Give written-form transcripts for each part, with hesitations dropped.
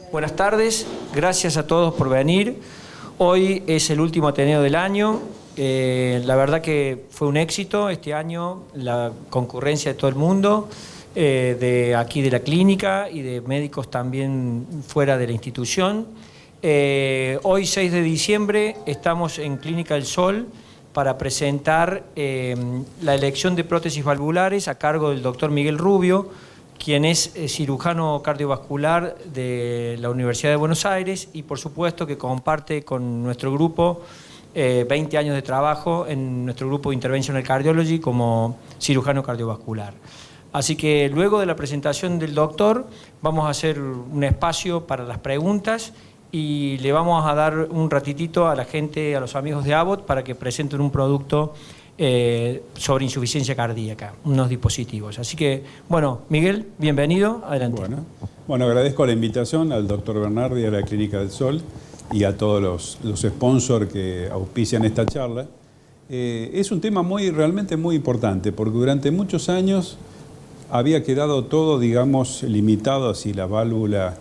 Buenas tardes, gracias a todos por venir. Hoy es el último Ateneo del año. La verdad que fue un éxito este año, la concurrencia de todo el mundo, de aquí de la clínica y de médicos también fuera de la institución. Hoy, 6 de diciembre, estamos en Clínica del Sol para presentar la elección de prótesis valvulares a cargo del doctor Miguel Rubio, quien es cirujano cardiovascular de la Universidad de Buenos Aires y por supuesto que comparte con nuestro grupo 20 años de trabajo en nuestro grupo de Interventional Cardiology como cirujano cardiovascular. Así que luego de la presentación del doctor vamos a hacer un espacio para las preguntas y le vamos a dar un ratitito a la gente, a los amigos de Abbott, para que presenten un producto sobre insuficiencia cardíaca, unos dispositivos. Así que, bueno, Miguel, bienvenido, adelante. Bueno, agradezco la invitación al doctor Bernardi, a la Clínica del Sol y a todos los sponsors que auspician esta charla. Es un tema realmente muy importante, porque durante muchos años había quedado todo, digamos, limitado a si la válvula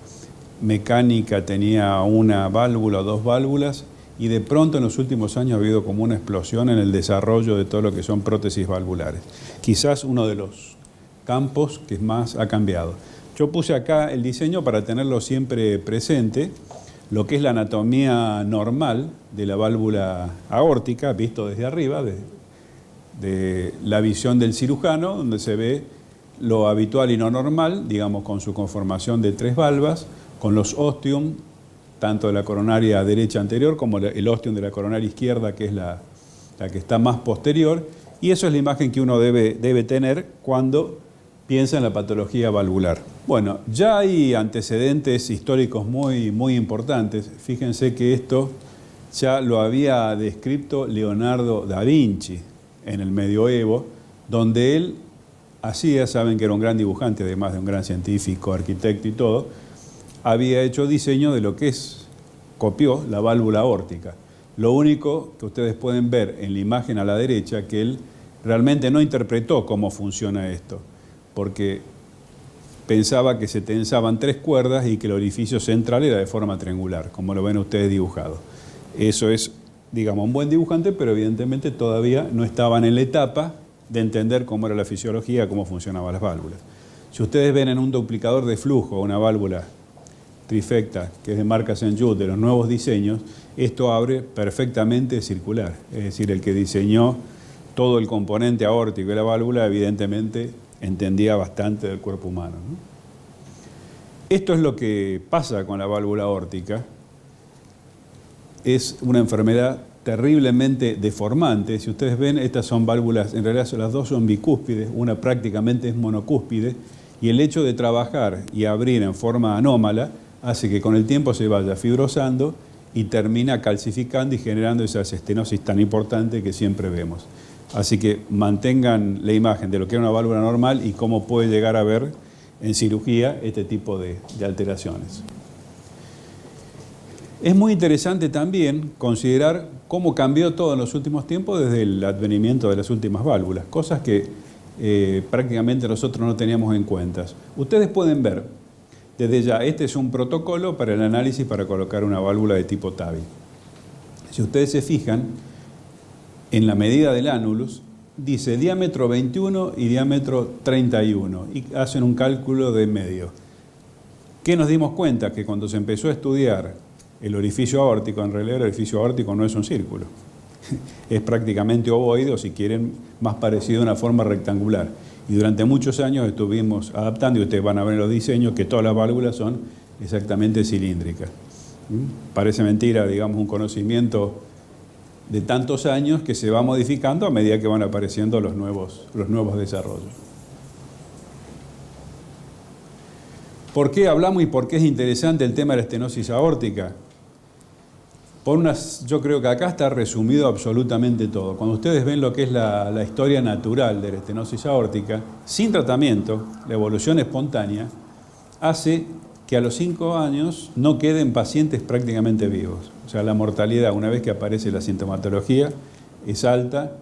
mecánica tenía una válvula o dos válvulas, y de pronto en los últimos años ha habido como una explosión en el desarrollo de todo lo que son prótesis valvulares. Quizás uno de los campos que más ha cambiado. Yo puse acá el diseño para tenerlo siempre presente, lo que es la anatomía normal de la válvula aórtica, visto desde arriba, de la visión del cirujano, donde se ve lo habitual y no normal, digamos con su conformación de 3 valvas, con los ostium, tanto de la coronaria derecha anterior como el ostium de la coronaria izquierda, que es la que está más posterior, y eso es la imagen que uno debe tener cuando piensa en la patología valvular. Bueno, ya hay antecedentes históricos muy importantes. Fíjense que esto ya lo había descrito Leonardo da Vinci en el medioevo, donde él hacía, saben que era un gran dibujante, además de un gran científico, arquitecto y todo, había hecho diseño de lo que copió la válvula aórtica. Lo único que ustedes pueden ver en la imagen a la derecha, que él realmente no interpretó cómo funciona esto, porque pensaba que se tensaban 3 cuerdas y que el orificio central era de forma triangular, como lo ven ustedes dibujado. Eso es, digamos, un buen dibujante, pero evidentemente todavía no estaban en la etapa de entender cómo era la fisiología, cómo funcionaban las válvulas. Si ustedes ven en un duplicador de flujo una válvula trifecta, que es de marca St. Jude, de los nuevos diseños, esto abre perfectamente circular. Es decir, el que diseñó todo el componente aórtico de la válvula, evidentemente entendía bastante del cuerpo humano, ¿no? Esto es lo que pasa con la válvula aórtica. Es una enfermedad terriblemente deformante. Si ustedes ven, estas son válvulas, en realidad las dos son bicúspides, una prácticamente es monocúspide, y el hecho de trabajar y abrir en forma anómala hace que con el tiempo se vaya fibrosando y termina calcificando y generando esas estenosis tan importantes que siempre vemos. Así que mantengan la imagen de lo que era una válvula normal y cómo puede llegar a ver en cirugía este tipo de alteraciones. Es muy interesante también considerar cómo cambió todo en los últimos tiempos desde el advenimiento de las últimas válvulas, cosas que prácticamente nosotros no teníamos en cuenta. Ustedes pueden ver desde ya, este es un protocolo para el análisis para colocar una válvula de tipo TAVI. Si ustedes se fijan, en la medida del annulus dice diámetro 21 y diámetro 31 y hacen un cálculo de medio. ¿Qué nos dimos cuenta? Que cuando se empezó a estudiar el orificio aórtico, en realidad el orificio aórtico no es un círculo. Es prácticamente ovoide, o si quieren, más parecido a una forma rectangular. Y durante muchos años estuvimos adaptando, y ustedes van a ver en los diseños, que todas las válvulas son exactamente cilíndricas. Parece mentira, digamos, un conocimiento de tantos años que se va modificando a medida que van apareciendo los nuevos desarrollos. ¿Por qué hablamos y por qué es interesante el tema de la estenosis aórtica? Yo creo que acá está resumido absolutamente todo. Cuando ustedes ven lo que es la historia natural de la estenosis aórtica, sin tratamiento, la evolución espontánea hace que a los 5 años no queden pacientes prácticamente vivos. O sea, la mortalidad, una vez que aparece la sintomatología, es alta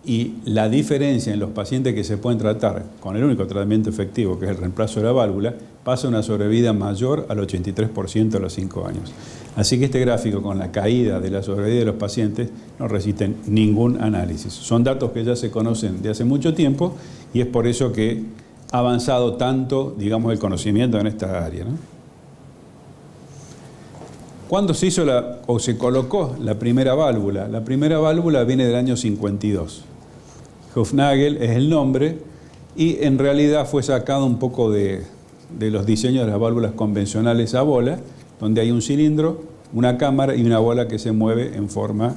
y la diferencia en los pacientes que se pueden tratar con el único tratamiento efectivo, que es el reemplazo de la válvula, pasa a una sobrevida mayor al 83% a los 5 años. Así que este gráfico con la caída de la sobrevida de los pacientes no resisten ningún análisis. Son datos que ya se conocen de hace mucho tiempo y es por eso que ha avanzado tanto, digamos, el conocimiento en esta área, ¿no? ¿Cuándo se hizo o se colocó la primera válvula? La primera válvula viene del año 52. Hufnagel es el nombre y en realidad fue sacado un poco de los diseños de las válvulas convencionales a bola, donde hay un cilindro, una cámara y una bola que se mueve en forma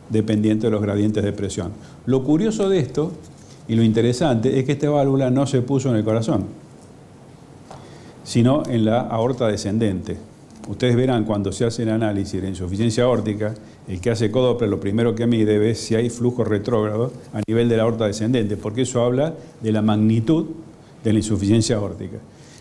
dependiente de los gradientes de presión. Lo curioso de esto y lo interesante es que esta válvula no se puso en el corazón, sino en la aorta descendente. Ustedes verán cuando se hace el análisis de insuficiencia aórtica, el que hace codoppler lo primero que mide es si hay flujo retrógrado a nivel de la aorta descendente, porque eso habla de la magnitud de la insuficiencia aórtica.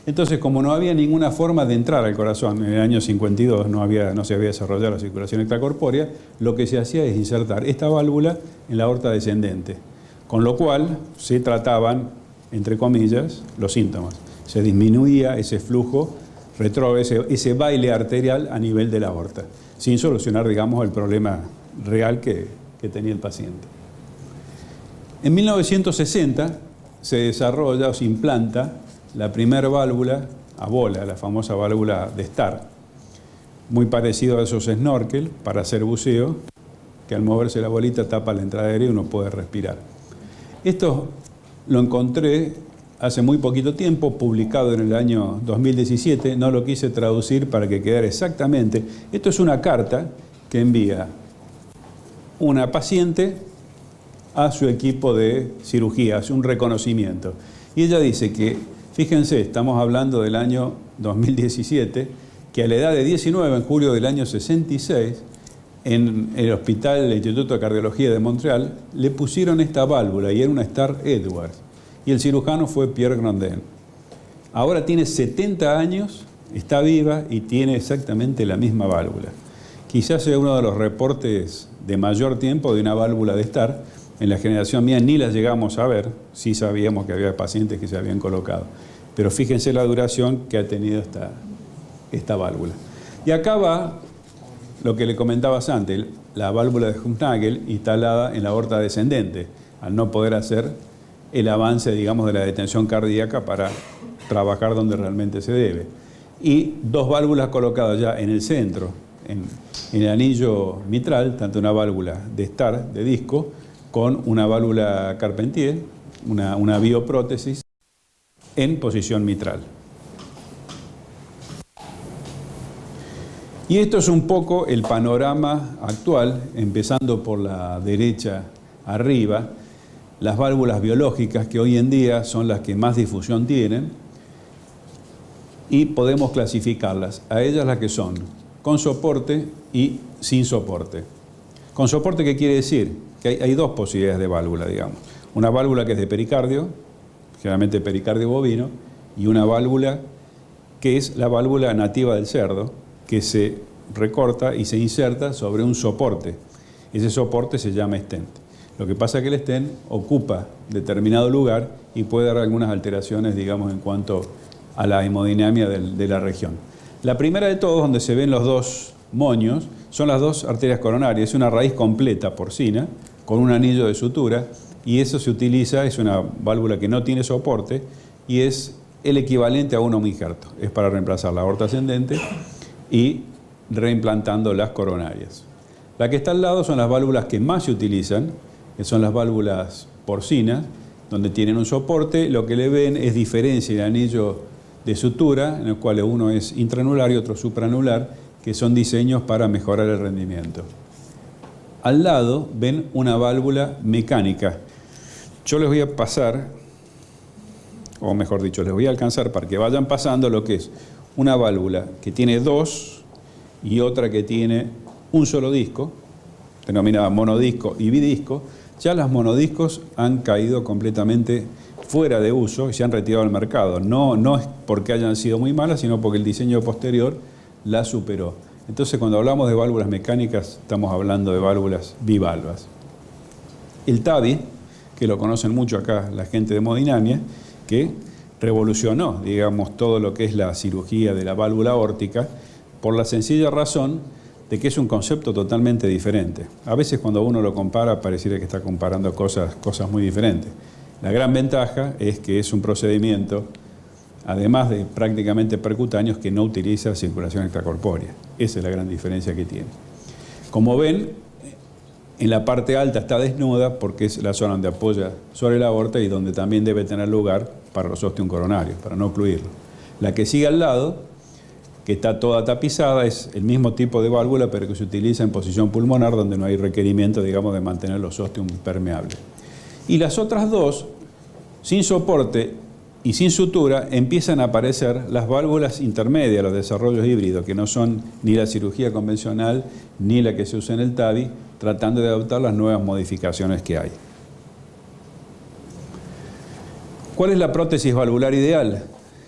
Entonces, como no había ninguna forma de entrar al corazón, en el año 52 no se había desarrollado la circulación extracorpórea, lo que se hacía es insertar esta válvula en la aorta descendente, con lo cual se trataban, entre comillas, los síntomas. Se disminuía ese flujo retrógrado, ese baile arterial a nivel de la aorta, sin solucionar, digamos, el problema real que tenía el paciente. En 1960 se desarrolla o se implanta la primera válvula a bola, la famosa válvula de Starr, muy parecido a esos snorkel para hacer buceo, que al moverse la bolita tapa la entrada aérea y uno puede respirar. Esto lo encontré hace muy poquito tiempo, publicado en el año 2017, no lo quise traducir para que quedara exactamente. Esto es una carta que envía una paciente a su equipo de cirugía, hace un reconocimiento. Y ella dice que, fíjense, estamos hablando del año 2017, que a la edad de 19, en julio del año 66, en el hospital del Instituto de Cardiología de Montreal, le pusieron esta válvula y era una Starr Edwards. Y el cirujano fue Pierre Grandin. Ahora tiene 70 años, está viva y tiene exactamente la misma válvula. Quizás sea uno de los reportes de mayor tiempo de una válvula de Starr. En la generación mía ni la llegamos a ver, sí sabíamos que había pacientes que se habían colocado. Pero fíjense la duración que ha tenido esta válvula. Y acá va lo que le comentabas antes, la válvula de Hufnagel instalada en la aorta descendente, al no poder hacer el avance, digamos, de la detención cardíaca para trabajar donde realmente se debe. Y dos válvulas colocadas ya en el centro, en el anillo mitral, tanto una válvula de Starr, de disco, con una válvula Carpentier, una bioprótesis, en posición mitral. Y esto es un poco el panorama actual, empezando por la derecha arriba, las válvulas biológicas que hoy en día son las que más difusión tienen y podemos clasificarlas. A ellas las que son con soporte y sin soporte. Con soporte, ¿qué quiere decir? Que hay dos posibilidades de válvula, digamos. Una válvula que es de pericardio, generalmente pericardio bovino, y una válvula que es la válvula nativa del cerdo, que se recorta y se inserta sobre un soporte. Ese soporte se llama stent. Lo que pasa es que el stent ocupa determinado lugar y puede dar algunas alteraciones, digamos, en cuanto a la hemodinamia de la región. La primera de todos, donde se ven los dos moños, son las dos arterias coronarias. Es una raíz completa porcina con un anillo de sutura y eso se utiliza, es una válvula que no tiene soporte y es el equivalente a un homoinjerto. Es para reemplazar la aorta ascendente y reimplantando las coronarias. La que está al lado son las válvulas que más se utilizan, que son las válvulas porcinas, donde tienen un soporte. Lo que le ven es diferencia en el anillo de sutura, en el cual uno es intraanular y otro supraanular, que son diseños para mejorar el rendimiento. Al lado ven una válvula mecánica. Yo les voy a pasar, o mejor dicho, les voy a alcanzar para que vayan pasando lo que es una válvula que tiene dos y otra que tiene un solo disco, denominada monodisco y bidisco. Ya las monodiscos han caído completamente fuera de uso y se han retirado del mercado. No es porque hayan sido muy malas, sino porque el diseño posterior las superó. Entonces, cuando hablamos de válvulas mecánicas, estamos hablando de válvulas bivalvas. El TAVI, que lo conocen mucho acá la gente de hemodinamia, que revolucionó, digamos, todo lo que es la cirugía de la válvula aórtica, por la sencilla razón de que es un concepto totalmente diferente. A veces cuando uno lo compara, pareciera que está comparando cosas muy diferentes. La gran ventaja es que es un procedimiento, además de prácticamente percutáneos, que no utiliza circulación extracorpórea. Esa es la gran diferencia que tiene. Como ven, en la parte alta está desnuda porque es la zona donde apoya sobre la aorta y donde también debe tener lugar para los ostium coronarios, para no ocluirlo. La que sigue al lado, que está toda tapizada, es el mismo tipo de válvula, pero que se utiliza en posición pulmonar, donde no hay requerimiento, digamos, de mantener los ostium permeables. Y las otras dos, sin soporte y sin sutura, empiezan a aparecer las válvulas intermedias, los desarrollos híbridos, que no son ni la cirugía convencional ni la que se usa en el TAVI, tratando de adoptar las nuevas modificaciones que hay. ¿Cuál es la prótesis valvular ideal?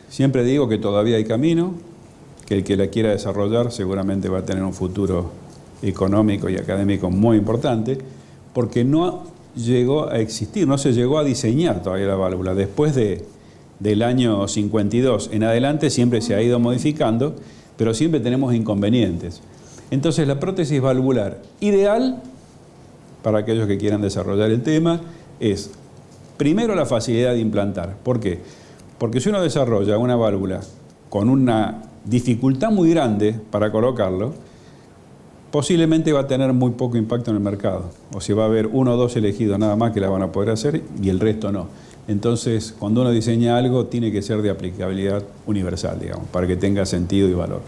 Siempre digo que todavía hay camino, que el que la quiera desarrollar seguramente va a tener un futuro económico y académico muy importante, porque no llegó a existir, no se llegó a diseñar todavía la válvula. Después del año 52 en adelante siempre se ha ido modificando, pero siempre tenemos inconvenientes. Entonces la prótesis valvular ideal, para aquellos que quieran desarrollar el tema, es primero la facilidad de implantar. ¿Por qué? Porque si uno desarrolla una válvula con una dificultad muy grande para colocarlo, posiblemente va a tener muy poco impacto en el mercado. O si va a haber uno o dos elegidos nada más que la van a poder hacer y el resto no. Entonces, cuando uno diseña algo, tiene que ser de aplicabilidad universal, digamos, para que tenga sentido y valor.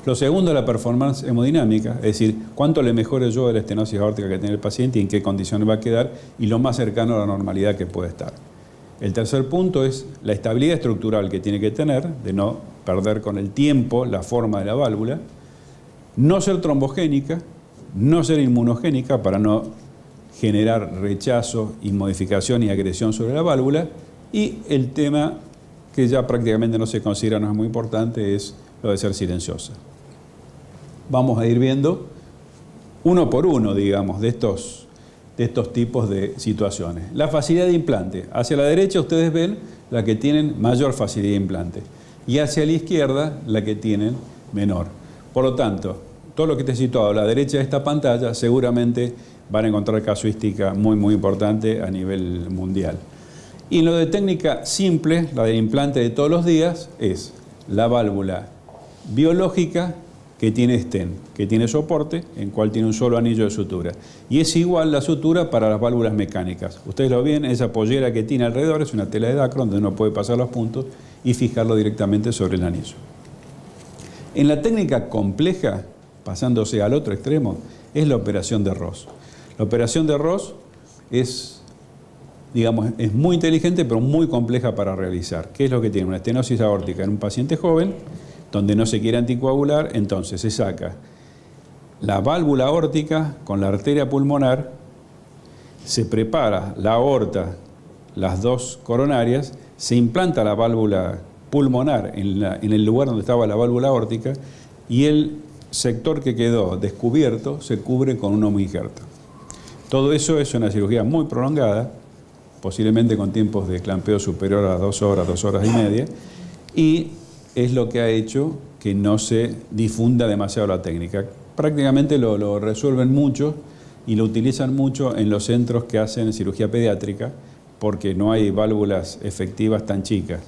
Lo segundo es la performance hemodinámica, es decir, cuánto le mejore yo de la estenosis aórtica que tiene el paciente y en qué condiciones va a quedar y lo más cercano a la normalidad que puede estar. El tercer punto es la estabilidad estructural que tiene que tener, de no perder con el tiempo la forma de la válvula, no ser trombogénica, no ser inmunogénica para no generar rechazo y modificación y agresión sobre la válvula, y el tema que ya prácticamente no se considera, no es muy importante, es lo de ser silenciosa. Vamos a ir viendo uno por uno, digamos, de estos tipos de situaciones. La facilidad de implante. Hacia la derecha ustedes ven la que tienen mayor facilidad de implante y hacia la izquierda la que tienen menor. Por lo tanto, todo lo que esté situado a la derecha de esta pantalla seguramente van a encontrar casuística muy importante a nivel mundial. Y en lo de técnica simple, la del implante de todos los días, es la válvula biológica que tiene stent, que tiene soporte, en cual tiene un solo anillo de sutura. Y es igual la sutura para las válvulas mecánicas. Ustedes lo ven, esa pollera que tiene alrededor es una tela de Dacron donde uno puede pasar los puntos y fijarlo directamente sobre el anillo. En la técnica compleja, pasándose al otro extremo, es la operación de Ross. La operación de Ross es, digamos, es muy inteligente pero muy compleja para realizar. ¿Qué es lo que tiene? Una estenosis aórtica en un paciente joven, donde no se quiere anticoagular, entonces se saca la válvula aórtica con la arteria pulmonar, se prepara la aorta, las dos coronarias, se implanta la válvula pulmonar en el lugar donde estaba la válvula aórtica y el sector que quedó descubierto se cubre con un homoinjerto. Todo eso es una cirugía muy prolongada, posiblemente con tiempos de clampeo superior a 2 horas, 2 horas y media, y es lo que ha hecho que no se difunda demasiado la técnica. Prácticamente lo resuelven mucho y lo utilizan mucho en los centros que hacen cirugía pediátrica porque no hay válvulas efectivas tan chicas.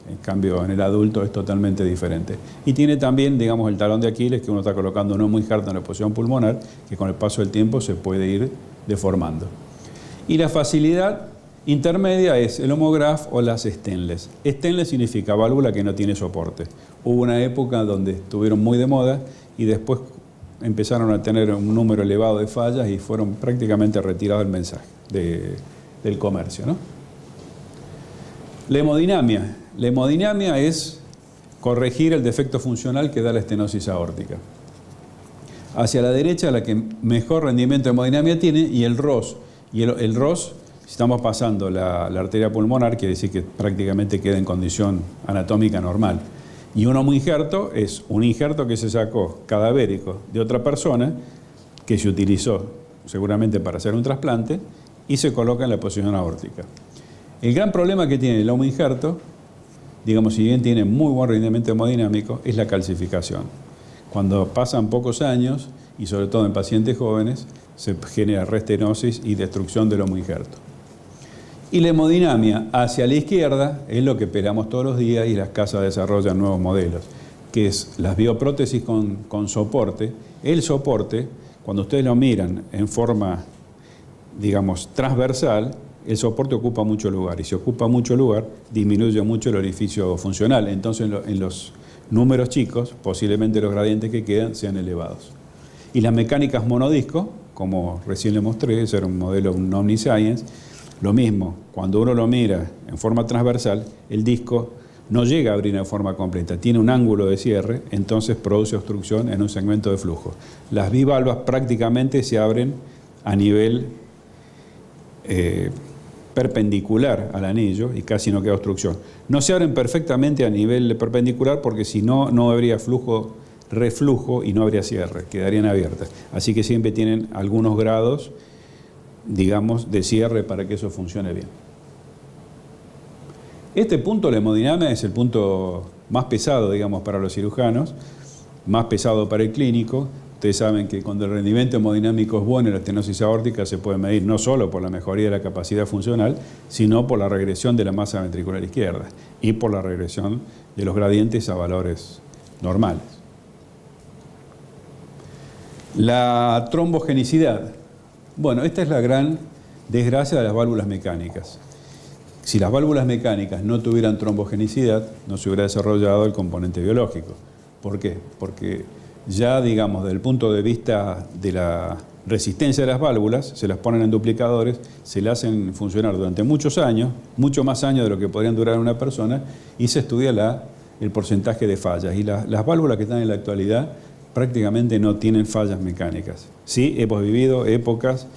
En cambio, en el adulto es totalmente diferente. Y tiene también, digamos, el talón de Aquiles, que uno está colocando un homoinjerto en la posición pulmonar, que con el paso del tiempo se puede ir deformando. Y la facilidad intermedia es el homograph o las stainless. Stainless significa válvula que no tiene soporte. Hubo una época donde estuvieron muy de moda y después empezaron a tener un número elevado de fallas y fueron prácticamente retirados del mensaje del comercio, ¿no? La hemodinamia. La hemodinamia es corregir el defecto funcional que da la estenosis aórtica. Hacia la derecha la que mejor rendimiento de hemodinamia tiene y el ROS. Y el ROS, si estamos pasando la arteria pulmonar, quiere decir que prácticamente queda en condición anatómica normal. Y un homoinjerto es un injerto que se sacó cadavérico de otra persona que se utilizó seguramente para hacer un trasplante y se coloca en la posición aórtica. El gran problema que tiene el homoinjerto, digamos, si bien tiene muy buen rendimiento hemodinámico, es la calcificación. Cuando pasan pocos años, y sobre todo en pacientes jóvenes, se genera restenosis y destrucción del homoinjerto. Y la hemodinamia hacia la izquierda es lo que esperamos todos los días, y las casas desarrollan nuevos modelos, que es las bioprótesis con soporte. El soporte, cuando ustedes lo miran en forma, digamos, transversal, el soporte ocupa mucho lugar, y si ocupa mucho lugar, disminuye mucho el orificio funcional. Entonces, en los números chicos, posiblemente los gradientes que quedan sean elevados. Y las mecánicas monodisco, como recién le mostré, ese era un modelo, un Omniscience, lo mismo, cuando uno lo mira en forma transversal, el disco no llega a abrir en forma completa, tiene un ángulo de cierre, entonces produce obstrucción en un segmento de flujo. Las bivalvas prácticamente se abren a nivel perpendicular al anillo y casi no queda obstrucción. No se abren perfectamente a nivel perpendicular porque si no, no habría flujo, reflujo y no habría cierre, quedarían abiertas. Así que siempre tienen algunos grados, digamos, de cierre para que eso funcione bien. Este punto, la hemodinamia, es el punto más pesado, digamos, para los cirujanos, más pesado para el clínico. Ustedes saben que cuando el rendimiento hemodinámico es bueno en la estenosis aórtica se puede medir no solo por la mejoría de la capacidad funcional, sino por la regresión de la masa ventricular izquierda y por la regresión de los gradientes a valores normales. La trombogenicidad. Bueno, esta es la gran desgracia de las válvulas mecánicas. Si las válvulas mecánicas no tuvieran trombogenicidad, no se hubiera desarrollado el componente biológico. ¿Por qué? Porque ya, digamos, desde el punto de vista de la resistencia de las válvulas, se las ponen en duplicadores, se las hacen funcionar durante muchos años, mucho más años de lo que podrían durar una persona, y se estudia el porcentaje de fallas. Y las válvulas que están en la actualidad prácticamente no tienen fallas mecánicas. Sí, hemos vivido épocas,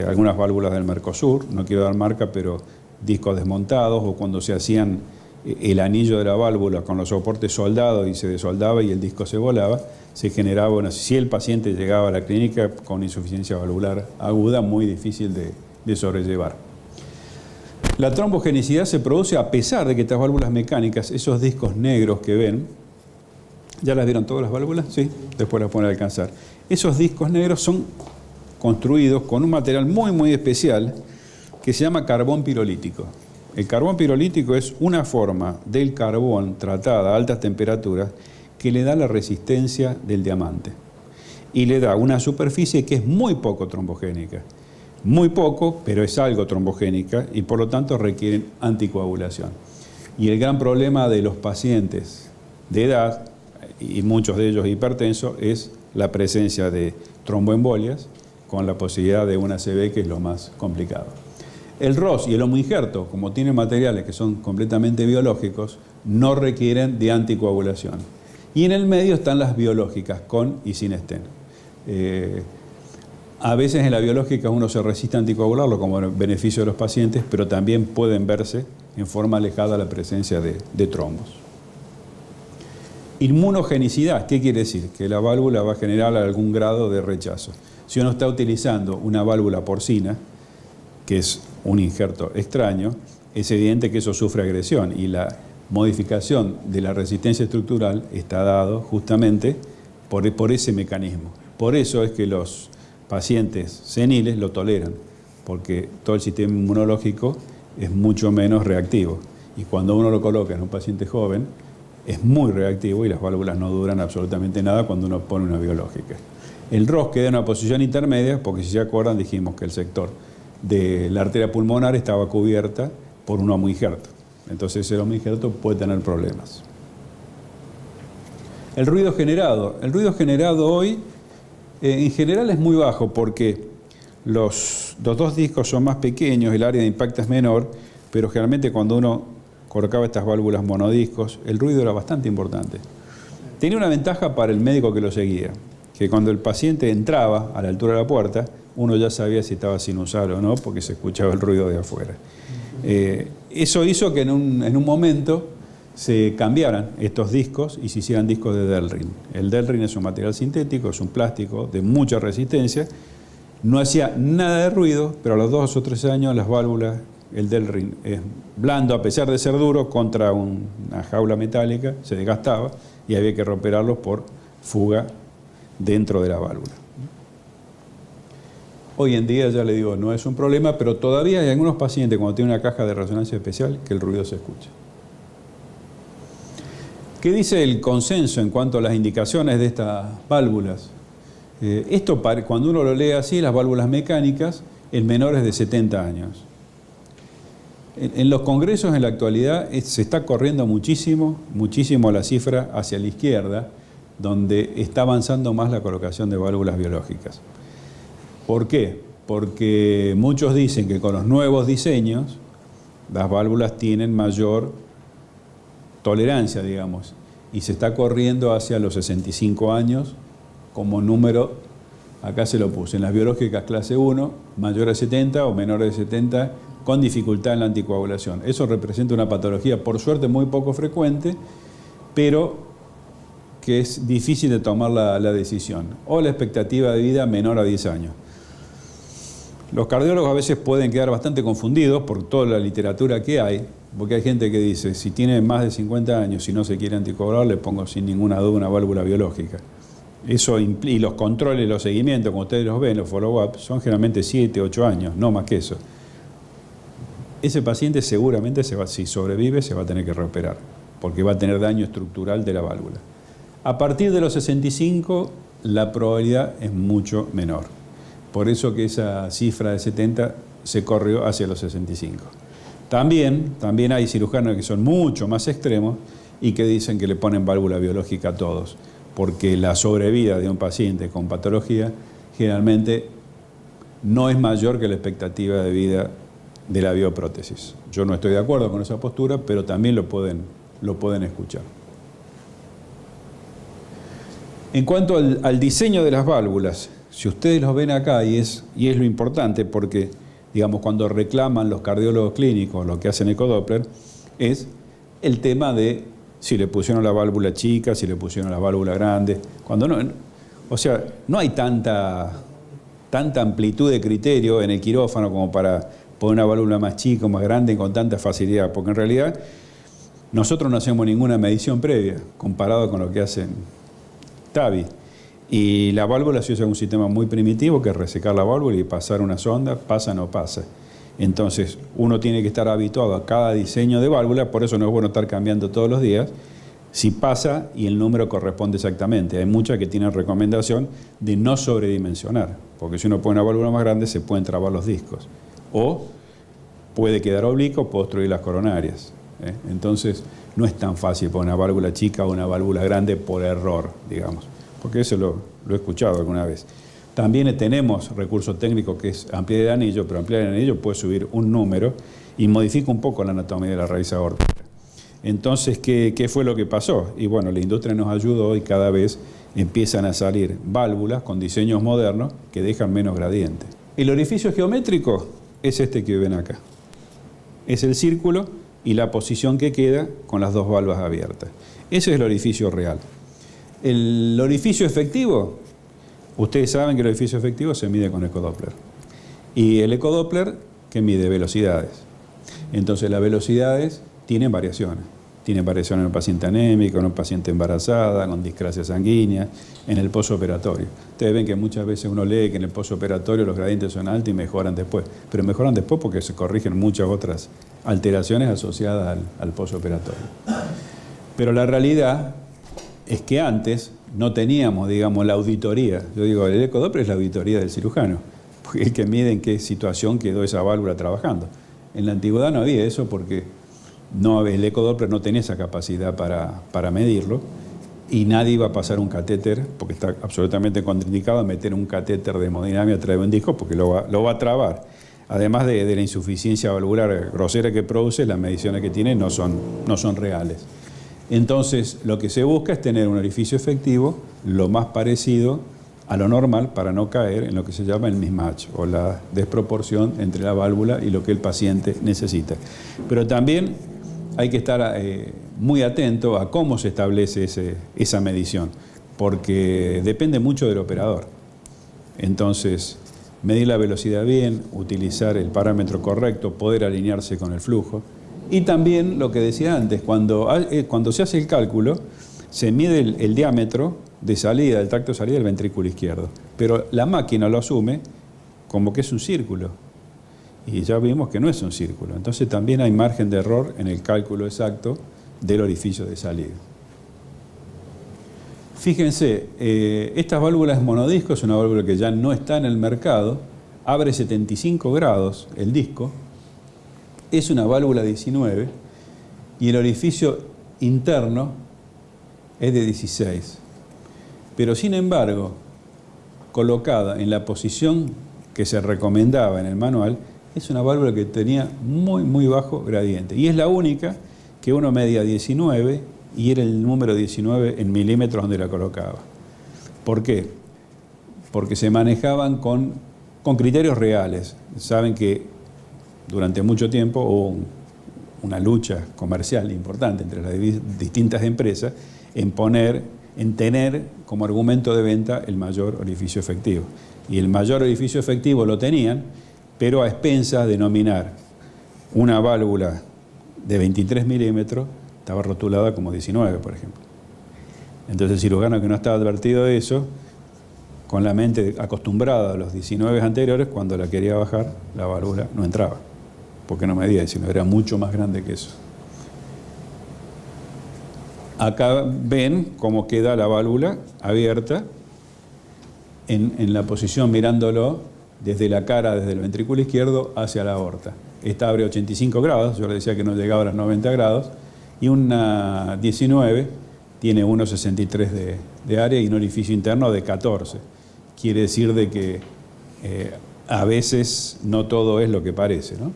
algunas válvulas del Mercosur, no quiero dar marca, pero discos desmontados, o cuando se hacían el anillo de la válvula con los soportes soldados y se desoldaba y el disco se volaba, se generaba si el paciente llegaba a la clínica con insuficiencia valvular aguda, muy difícil de sobrellevar. La trombogenicidad se produce a pesar de que estas válvulas mecánicas, esos discos negros que ven, ¿ya las vieron todas las válvulas? Sí, después las pueden alcanzar. Esos discos negros son construidos con un material muy, muy especial que se llama carbón pirolítico. El carbón pirolítico es una forma del carbón tratada a altas temperaturas que le da la resistencia del diamante y le da una superficie que es muy poco trombogénica. Muy poco, pero es algo trombogénica y por lo tanto requieren anticoagulación. Y el gran problema de los pacientes de edad, y muchos de ellos hipertensos, es la presencia de tromboembolias con la posibilidad de una ACV, que es lo más complicado. El ROS y el homoinjerto, como tienen materiales que son completamente biológicos, no requieren de anticoagulación. Y en el medio están las biológicas, con y sin estén. A veces en la biológica uno se resiste a anticoagularlo como beneficio de los pacientes, pero también pueden verse en forma alejada la presencia de trombos. Inmunogenicidad, ¿qué quiere decir? Que la válvula va a generar algún grado de rechazo. Si uno está utilizando una válvula porcina, que es un injerto extraño, es evidente que eso sufre agresión y la modificación de la resistencia estructural está dado justamente por ese mecanismo. Por eso es que los pacientes seniles lo toleran, porque todo el sistema inmunológico es mucho menos reactivo. Y cuando uno lo coloca en un paciente joven, es muy reactivo y las válvulas no duran absolutamente nada cuando uno pone una biológica. El ROS queda en una posición intermedia, porque si se acuerdan dijimos que el sector de la arteria pulmonar estaba cubierta por un homoinjerto. Entonces el homoinjerto puede tener problemas. El ruido generado. El ruido generado hoy en general es muy bajo porque los dos discos son más pequeños, el área de impacto es menor, pero generalmente cuando uno colocaba estas válvulas monodiscos, el ruido era bastante importante. Tenía una ventaja para el médico que lo seguía, que cuando el paciente entraba a la altura de la puerta, uno ya sabía si estaba sinusal o no, porque se escuchaba el ruido de afuera. Eso hizo que en un momento se cambiaran estos discos y se hicieran discos de Delrin. El Delrin es un material sintético, es un plástico de mucha resistencia, no hacía nada de ruido, pero a los 2 o 3 años las válvulas, el del rin es blando a pesar de ser duro, contra una jaula metálica, se desgastaba y había que reoperarlos por fuga dentro de la válvula. Hoy en día, ya le digo, no es un problema, pero todavía hay algunos pacientes cuando tienen una caja de resonancia especial que el ruido se escucha. ¿Qué dice el consenso en cuanto a las indicaciones de estas válvulas? Esto, cuando uno lo lee así, las válvulas mecánicas, en menores de 70 años. En los congresos en la actualidad se está corriendo muchísimo la cifra hacia la izquierda, donde está avanzando más la colocación de válvulas biológicas. ¿Por qué? Porque muchos dicen que con los nuevos diseños las válvulas tienen mayor tolerancia, digamos, y se está corriendo hacia los 65 años como número, acá se lo puse, en las biológicas clase 1, mayores de 70 o menores de 70, con dificultad en la anticoagulación. Eso representa una patología, por suerte, muy poco frecuente, pero que es difícil de tomar la decisión. O la expectativa de vida menor a 10 años. Los cardiólogos a veces pueden quedar bastante confundidos por toda la literatura que hay, porque hay gente que dice, si tiene más de 50 años y no se quiere anticoagular, le pongo sin ninguna duda una válvula biológica. Eso y los controles, los seguimientos, como ustedes los ven, los follow-up, son generalmente 7, 8 años, no más que eso. Ese paciente seguramente, si sobrevive, se va a tener que reoperar, porque va a tener daño estructural de la válvula. A partir de los 65, la probabilidad es mucho menor. Por eso que esa cifra de 70 se corrió hacia los 65. También hay cirujanos que son mucho más extremos y que dicen que le ponen válvula biológica a todos, porque la sobrevida de un paciente con patología generalmente no es mayor que la expectativa de vida de la bioprótesis. Yo no estoy de acuerdo con esa postura, pero también lo pueden escuchar. En cuanto al diseño de las válvulas, si ustedes los ven acá, y es lo importante porque, digamos, cuando reclaman los cardiólogos clínicos lo que hacen ecodoppler, es el tema de si le pusieron la válvula chica, si le pusieron la válvula grande. Cuando no, o sea, no hay tanta amplitud de criterio en el quirófano como para poner una válvula más chica o más grande con tanta facilidad, porque en realidad nosotros no hacemos ninguna medición previa comparado con lo que hacen TAVI. Y la válvula se usa un sistema muy primitivo que es resecar la válvula y pasar una sonda, pasa o no pasa. Entonces uno tiene que estar habituado a cada diseño de válvula, por eso no es bueno estar cambiando todos los días, si pasa y el número corresponde exactamente. Hay muchas que tienen recomendación de no sobredimensionar, porque si uno pone una válvula más grande se pueden trabar los discos. O puede quedar oblicuo, puede obstruir las coronarias. Entonces no es tan fácil poner una válvula chica o una válvula grande por error, digamos. Porque eso lo he escuchado alguna vez. También tenemos recurso técnico que es ampliar el anillo, pero ampliar el anillo puede subir un número y modifica un poco la anatomía de la raíz aórtica. Entonces, ¿qué fue lo que pasó? Y bueno, la industria nos ayudó y cada vez empiezan a salir válvulas con diseños modernos que dejan menos gradiente. El orificio geométrico es este que ven acá. Es el círculo y la posición que queda con las dos válvulas abiertas. Ese es el orificio real. El orificio efectivo, ustedes saben que el orificio efectivo se mide con ecodoppler. Y el ecodoppler, que mide velocidades. Entonces las velocidades tienen variaciones. Tienen variaciones en un paciente anémico, en un paciente embarazada, con discrasia sanguínea, en el posoperatorio. Ustedes ven que muchas veces uno lee que en el posoperatorio los gradientes son altos y mejoran después. Pero mejoran después porque se corrigen muchas otras alteraciones asociadas al posoperatorio. Pero la realidad es que antes no teníamos, digamos, la auditoría. Yo digo, el ecodoppler es la auditoría del cirujano, porque es el que mide en qué situación quedó esa válvula trabajando. En la antigüedad no había eso porque el ecodoppler no tenía esa capacidad para medirlo y nadie iba a pasar un catéter, porque está absolutamente contraindicado a meter un catéter de hemodinamia a través de un disco porque lo va a trabar. Además de la insuficiencia valvular grosera que produce, las mediciones que tiene no son reales. Entonces, lo que se busca es tener un orificio efectivo lo más parecido a lo normal para no caer en lo que se llama el mismatch o la desproporción entre la válvula y lo que el paciente necesita. Pero también hay que estar muy atento a cómo se establece esa medición, porque depende mucho del operador. Entonces, medir la velocidad bien, utilizar el parámetro correcto, poder alinearse con el flujo. Y también lo que decía antes, cuando se hace el cálculo, se mide el diámetro de salida, del tracto de salida del ventrículo izquierdo. Pero la máquina lo asume como que es un círculo. Y ya vimos que no es un círculo. Entonces también hay margen de error en el cálculo exacto del orificio de salida. Fíjense, estas válvulas monodisco es una válvula que ya no está en el mercado, abre 75 grados el disco, es una válvula 19 y el orificio interno es de 16. Pero sin embargo, colocada en la posición que se recomendaba en el manual, es una válvula que tenía muy bajo gradiente. Y es la única que uno medía 19 y era el número 19 en milímetros donde la colocaba. ¿Por qué? Porque se manejaban con criterios reales. Saben que durante mucho tiempo hubo una lucha comercial importante entre las distintas empresas en tener como argumento de venta el mayor orificio efectivo. Y el mayor orificio efectivo lo tenían, pero a expensas de nominar una válvula de 23 milímetros, estaba rotulada como 19, por ejemplo. Entonces el cirujano que no estaba advertido de eso, con la mente acostumbrada a los 19 anteriores, cuando la quería bajar, la válvula no entraba, porque no medía 19, era mucho más grande que eso. Acá ven cómo queda la válvula abierta en la posición mirándolo desde la cara, desde el ventrículo izquierdo hacia la aorta. Esta abre 85 grados, yo le decía que no llegaba a los 90 grados, y una 19 tiene 1,63 de área y un orificio interno de 14. Quiere decir de que a veces no todo es lo que parece, ¿no?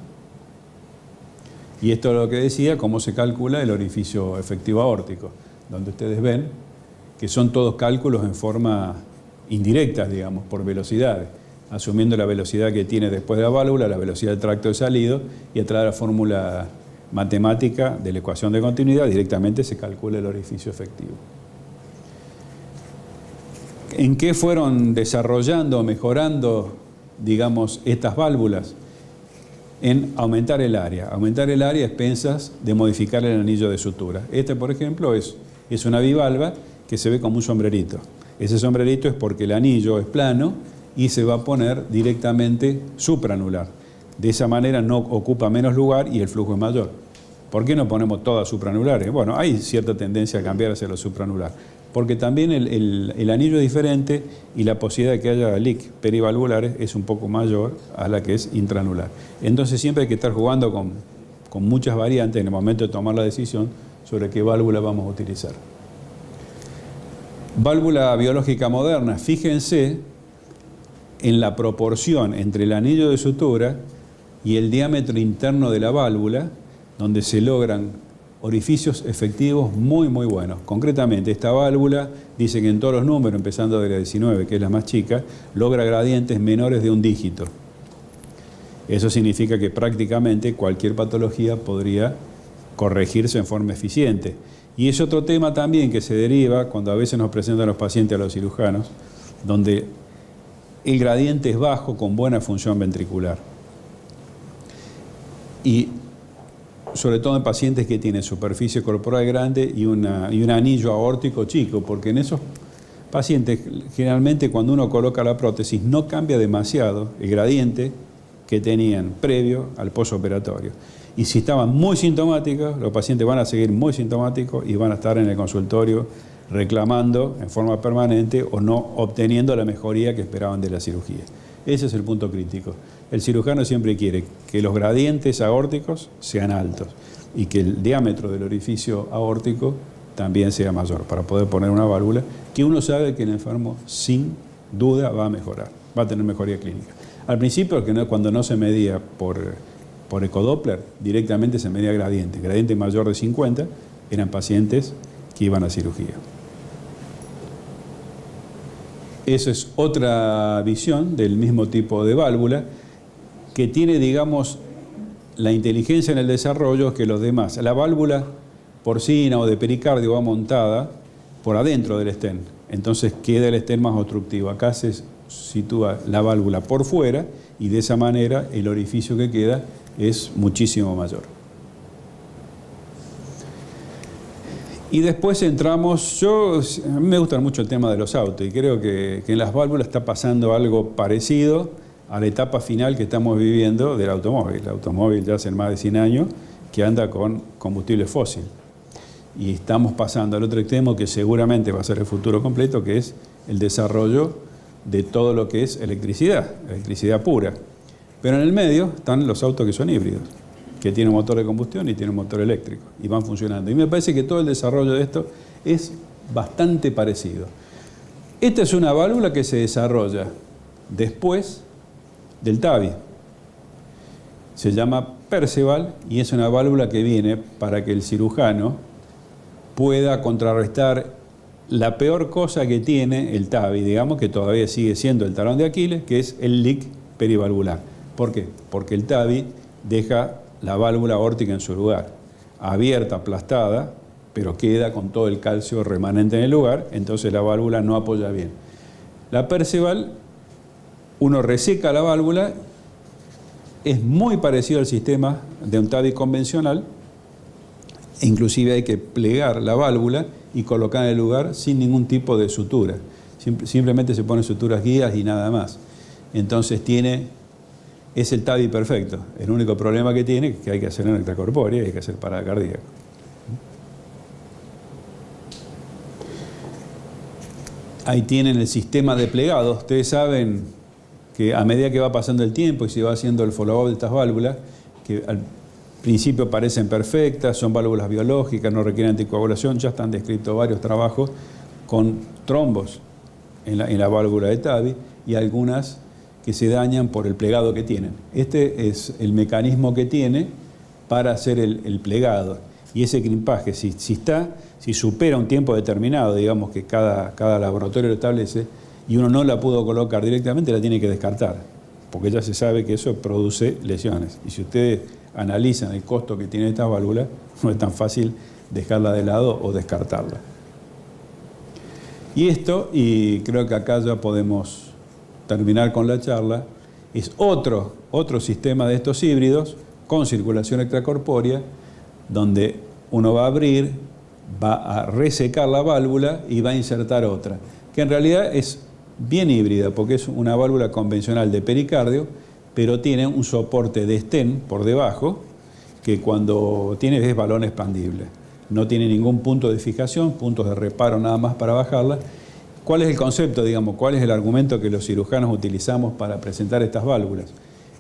Y esto es lo que decía, cómo se calcula el orificio efectivo aórtico, donde ustedes ven que son todos cálculos en forma indirecta, digamos, por velocidades, asumiendo la velocidad que tiene después de la válvula, la velocidad del tracto de salido, y a través de la fórmula matemática de la ecuación de continuidad directamente se calcula el orificio efectivo. ¿En qué fueron desarrollando, mejorando, digamos, estas válvulas? En aumentar el área a expensas de modificar el anillo de sutura. Este, por ejemplo, es una bivalva que se ve como un sombrerito. Ese sombrerito es porque el anillo es plano y se va a poner directamente supraanular. De esa manera no ocupa menos lugar y el flujo es mayor. ¿Por qué no ponemos todas supraanulares? Bueno, hay cierta tendencia a cambiar hacia lo supraanular, porque también el anillo es diferente y la posibilidad de que haya leak perivalvulares es un poco mayor a la que es intraanular. Entonces siempre hay que estar jugando con muchas variantes en el momento de tomar la decisión sobre qué válvula vamos a utilizar. Válvula biológica moderna, fíjense en la proporción entre el anillo de sutura y el diámetro interno de la válvula, donde se logran orificios efectivos muy buenos. Concretamente, esta válvula dice que en todos los números, empezando de la 19, que es la más chica, logra gradientes menores de un dígito. Eso significa que prácticamente cualquier patología podría corregirse en forma eficiente. Y es otro tema también que se deriva cuando a veces nos presentan los pacientes a los cirujanos, donde el gradiente es bajo con buena función ventricular. Y sobre todo en pacientes que tienen superficie corporal grande y un anillo aórtico chico, porque en esos pacientes generalmente cuando uno coloca la prótesis no cambia demasiado el gradiente que tenían previo al postoperatorio. Y si estaban muy sintomáticos, los pacientes van a seguir muy sintomáticos y van a estar en el consultorio reclamando en forma permanente o no obteniendo la mejoría que esperaban de la cirugía. Ese es el punto crítico. El cirujano siempre quiere que los gradientes aórticos sean altos y que el diámetro del orificio aórtico también sea mayor para poder poner una válvula que uno sabe que el enfermo sin duda va a mejorar, va a tener mejoría clínica. Al principio, cuando no se medía por ecodoppler, directamente se medía gradiente mayor de 50 eran pacientes que iban a cirugía. Esa es otra visión del mismo tipo de válvula que tiene, digamos, la inteligencia en el desarrollo que los demás. La válvula porcina o de pericardio va montada por adentro del stent, entonces queda el stent más obstructivo. Acá se sitúa la válvula por fuera y de esa manera el orificio que queda es muchísimo mayor. Y después entramos, a mí me gusta mucho el tema de los autos y creo que en las válvulas está pasando algo parecido a la etapa final que estamos viviendo del automóvil. El automóvil ya hace más de 100 años que anda con combustible fósil. Y estamos pasando al otro extremo que seguramente va a ser el futuro completo, que es el desarrollo de todo lo que es electricidad pura. Pero en el medio están los autos que son híbridos, que tienen un motor de combustión y tienen un motor eléctrico, y van funcionando. Y me parece que todo el desarrollo de esto es bastante parecido. Esta es una válvula que se desarrolla después del TAVI. Se llama Perceval y es una válvula que viene para que el cirujano pueda contrarrestar la peor cosa que tiene el TAVI, digamos, que todavía sigue siendo el talón de Aquiles, que es el leak perivalvular. ¿Por qué? Porque el TAVI deja la válvula aórtica en su lugar, abierta, aplastada, pero queda con todo el calcio remanente en el lugar, entonces la válvula no apoya bien. La Perceval, uno reseca la válvula, es muy parecido al sistema de un TAVI convencional, e inclusive hay que plegar la válvula y colocar en el lugar sin ningún tipo de sutura. Simplemente se ponen suturas guías y nada más. Entonces es el TAVI perfecto. El único problema que tiene es que hay que hacer una extracorpórea y hay que hacer parada cardíaca. Ahí tienen el sistema de plegado. Ustedes saben que a medida que va pasando el tiempo y se va haciendo el follow-up de estas válvulas, que al principio parecen perfectas, son válvulas biológicas, no requieren anticoagulación, ya están descritos varios trabajos con trombos en la válvula de TAVI y algunas que se dañan por el plegado que tienen. Este es el mecanismo que tiene para hacer el plegado. Y ese crimpaje, si supera un tiempo determinado, digamos que cada laboratorio lo establece, y uno no la pudo colocar directamente, la tiene que descartar, porque ya se sabe que eso produce lesiones. Y si ustedes analizan el costo que tiene esta válvula, no es tan fácil dejarla de lado o descartarla. Y esto, y creo que acá ya podemos terminar con la charla, es otro sistema de estos híbridos con circulación extracorpórea, donde uno va a abrir, va a resecar la válvula y va a insertar otra, que en realidad es bien híbrida, porque es una válvula convencional de pericardio, pero tiene un soporte de stent por debajo, que cuando tiene es balón expandible. No tiene ningún punto de fijación, puntos de reparo nada más para bajarla. ¿Cuál es el concepto, digamos? ¿Cuál es el argumento que los cirujanos utilizamos para presentar estas válvulas?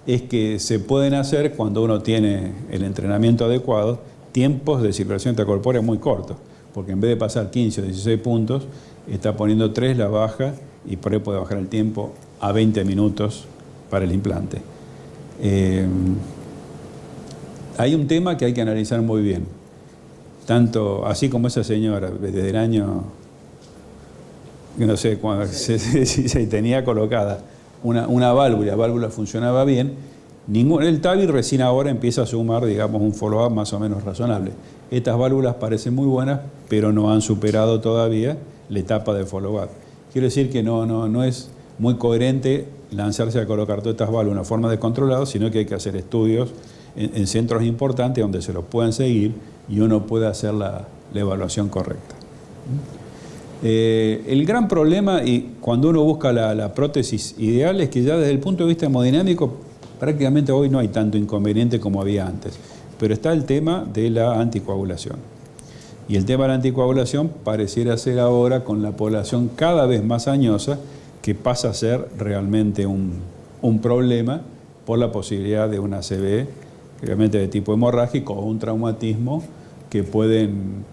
Es que se pueden hacer, cuando uno tiene el entrenamiento adecuado, tiempos de circulación extracorpórea muy cortos, porque en vez de pasar 15 o 16 puntos, está poniendo 3, la baja, y por ahí puede bajar el tiempo a 20 minutos para el implante. Hay un tema que hay que analizar muy bien. Tanto así como esa señora, desde el año, no sé, cuando se tenía colocada una válvula, la válvula funcionaba bien, el TAVI recién ahora empieza a sumar, digamos, un follow-up más o menos razonable. Estas válvulas parecen muy buenas, pero no han superado todavía la etapa de follow-up. Quiero decir que no es muy coherente lanzarse a colocar todas estas válvulas de una forma descontrolada, sino que hay que hacer estudios en centros importantes donde se los puedan seguir y uno pueda hacer la evaluación correcta. El gran problema, y cuando uno busca la prótesis ideal, es que ya desde el punto de vista hemodinámico prácticamente hoy no hay tanto inconveniente como había antes, pero está el tema de la anticoagulación. Y el tema de la anticoagulación pareciera ser ahora, con la población cada vez más añosa, que pasa a ser realmente un problema por la posibilidad de una ACV, realmente de tipo hemorrágico, o un traumatismo que pueden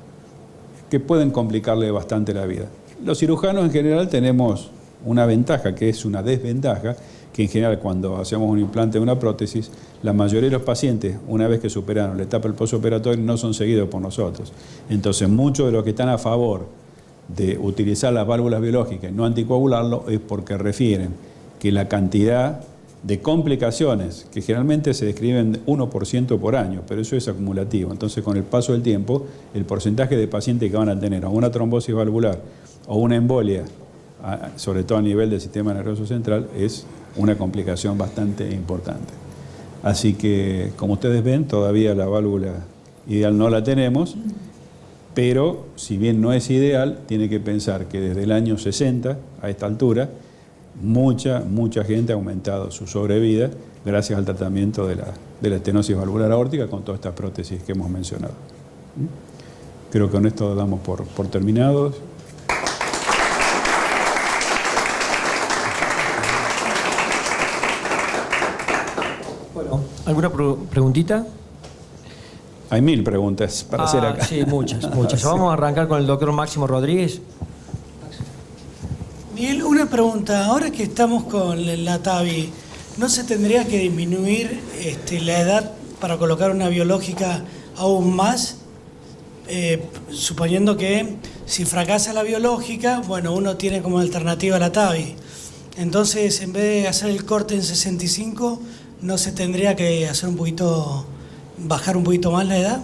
complicarle bastante la vida. Los cirujanos en general tenemos una ventaja, que es una desventaja, que en general cuando hacemos un implante de una prótesis, la mayoría de los pacientes, una vez que superaron la etapa del postoperatorio, no son seguidos por nosotros. Entonces, muchos de los que están a favor de utilizar las válvulas biológicas y no anticoagularlo es porque refieren que la cantidad de complicaciones, que generalmente se describen 1% por año, pero eso es acumulativo. Entonces, con el paso del tiempo, el porcentaje de pacientes que van a tener o una trombosis valvular o una embolia sobre todo a nivel del sistema nervioso central, es una complicación bastante importante. Así que, como ustedes ven, todavía la válvula ideal no la tenemos, pero si bien no es ideal, tiene que pensar que desde el año 60 a esta altura, mucha gente ha aumentado su sobrevida gracias al tratamiento de la estenosis valvular aórtica con todas estas prótesis que hemos mencionado. Creo que con esto damos por terminados. Bueno, ¿alguna preguntita? Hay 1000 preguntas para hacer acá. Sí, muchas. Sí. Vamos a arrancar con el doctor Máximo Rodríguez. Miguel, una pregunta. Ahora que estamos con la TAVI, ¿no se tendría que disminuir la edad para colocar una biológica aún más? Suponiendo que si fracasa la biológica, bueno, uno tiene como alternativa la TAVI. Entonces, en vez de hacer el corte en 65, ¿no se tendría que hacer bajar un poquito más la edad?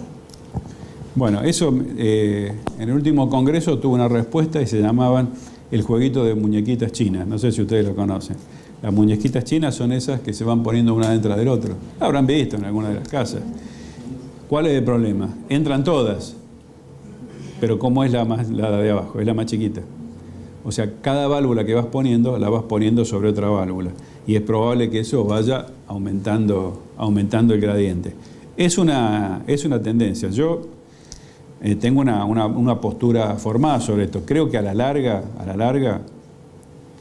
Bueno, eso en el último congreso tuvo una respuesta y se llamaban el jueguito de muñequitas chinas. No sé si ustedes lo conocen. Las muñequitas chinas son esas que se van poniendo una dentro del otro. La habrán visto en alguna de las casas. ¿Cuál es el problema? Entran todas, pero ¿cómo es la de abajo? Es la más chiquita. O sea, cada válvula que vas poniendo, la vas poniendo sobre otra válvula. Y es probable que eso vaya aumentando el gradiente. Es una tendencia. Yo tengo una postura formada sobre esto. Creo que a la larga,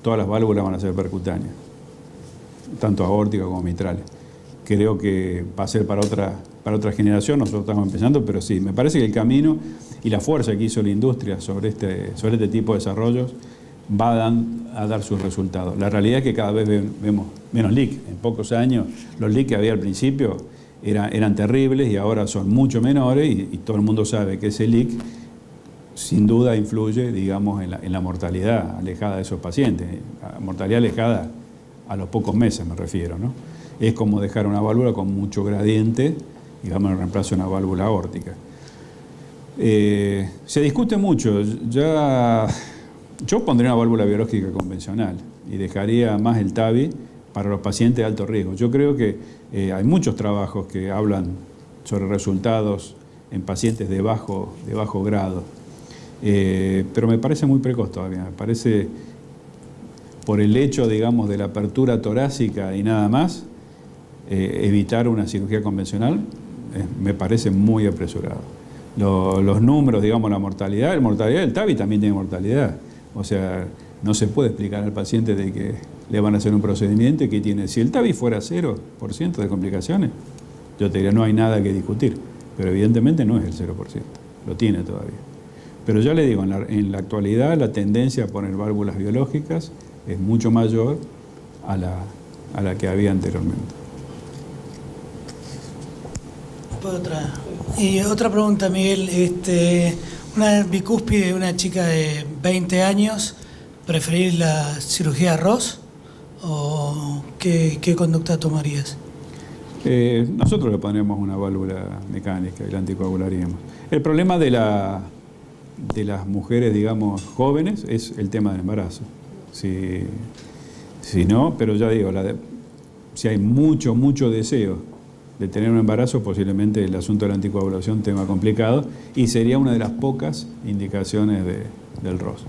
todas las válvulas van a ser percutáneas, tanto aórticas como mitrales. Creo que va a ser para otra generación. Nosotros estamos empezando, pero sí, me parece que el camino y la fuerza que hizo la industria sobre este tipo de desarrollos va a dar sus resultados. La realidad es que cada vez vemos menos leak. En pocos años, los leaks que había al principio eran terribles y ahora son mucho menores y todo el mundo sabe que ese leak sin duda influye, digamos, en la mortalidad alejada de esos pacientes. Mortalidad alejada a los pocos meses, me refiero, ¿no? Es como dejar una válvula con mucho gradiente, digamos, en reemplazo de una válvula aórtica. Se discute mucho. Yo pondría una válvula biológica convencional y dejaría más el TAVI para los pacientes de alto riesgo. Yo creo que hay muchos trabajos que hablan sobre resultados en pacientes de bajo grado, pero me parece muy precoz todavía. Me parece, por el hecho, digamos, de la apertura torácica y nada más, evitar una cirugía convencional me parece muy apresurado. Los números, digamos, la mortalidad del TAVI también tiene mortalidad. O sea, no se puede explicar al paciente de que le van a hacer un procedimiento y que tiene. Si el TAVI fuera 0% de complicaciones, yo te diría no hay nada que discutir. Pero evidentemente no es el 0%, lo tiene todavía. Pero ya le digo, en la actualidad la tendencia a poner válvulas biológicas es mucho mayor a la que había anteriormente. Otra pregunta, Miguel. Una bicúspide, una chica de 20 años, ¿preferís la cirugía Ross o qué conducta tomarías? Nosotros le pondríamos una válvula mecánica y la anticoagularíamos. El problema de las mujeres, digamos, jóvenes es el tema del embarazo. Si no, pero ya digo, si hay mucho deseo de tener un embarazo, posiblemente el asunto de la anticoagulación tema complicado y sería una de las pocas indicaciones del ROS.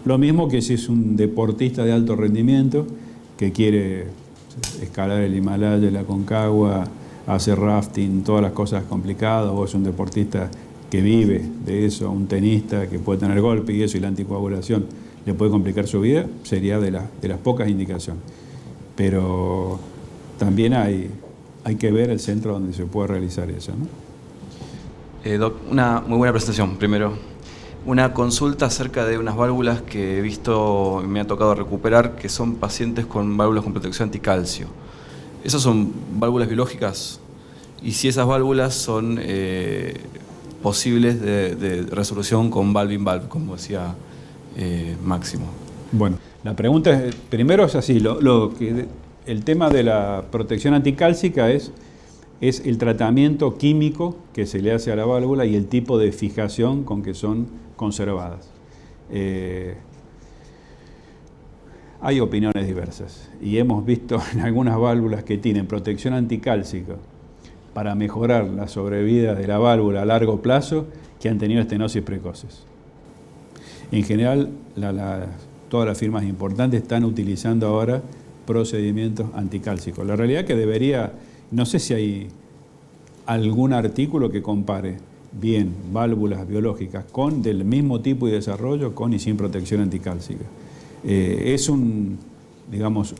Lo mismo que si es un deportista de alto rendimiento que quiere escalar el Himalaya, la Aconcagua, hacer rafting, todas las cosas complicadas, o es un deportista que vive de eso, un tenista que puede tener golpe y eso, y la anticoagulación le puede complicar su vida, sería de las pocas indicaciones. Pero también hay que ver el centro donde se puede realizar eso, ¿no? Doc, una muy buena presentación. Primero, una consulta acerca de unas válvulas que he visto y me ha tocado recuperar, que son pacientes con válvulas con protección anticalcio. ¿Esas son válvulas biológicas? Y si esas válvulas son posibles de resolución con valve-in-valve, como decía Máximo. Bueno, la pregunta primero es así, el tema de la protección anticálcica es el tratamiento químico que se le hace a la válvula y el tipo de fijación con que son conservadas. Hay opiniones diversas y hemos visto en algunas válvulas que tienen protección anticálcica para mejorar la sobrevida de la válvula a largo plazo que han tenido estenosis precoces. En general, todas las firmas importantes están utilizando ahora procedimientos anticálcicos. La realidad es que debería, no sé si hay algún artículo que compare bien válvulas biológicas con del mismo tipo y desarrollo con y sin protección anticálcica. Es digamos,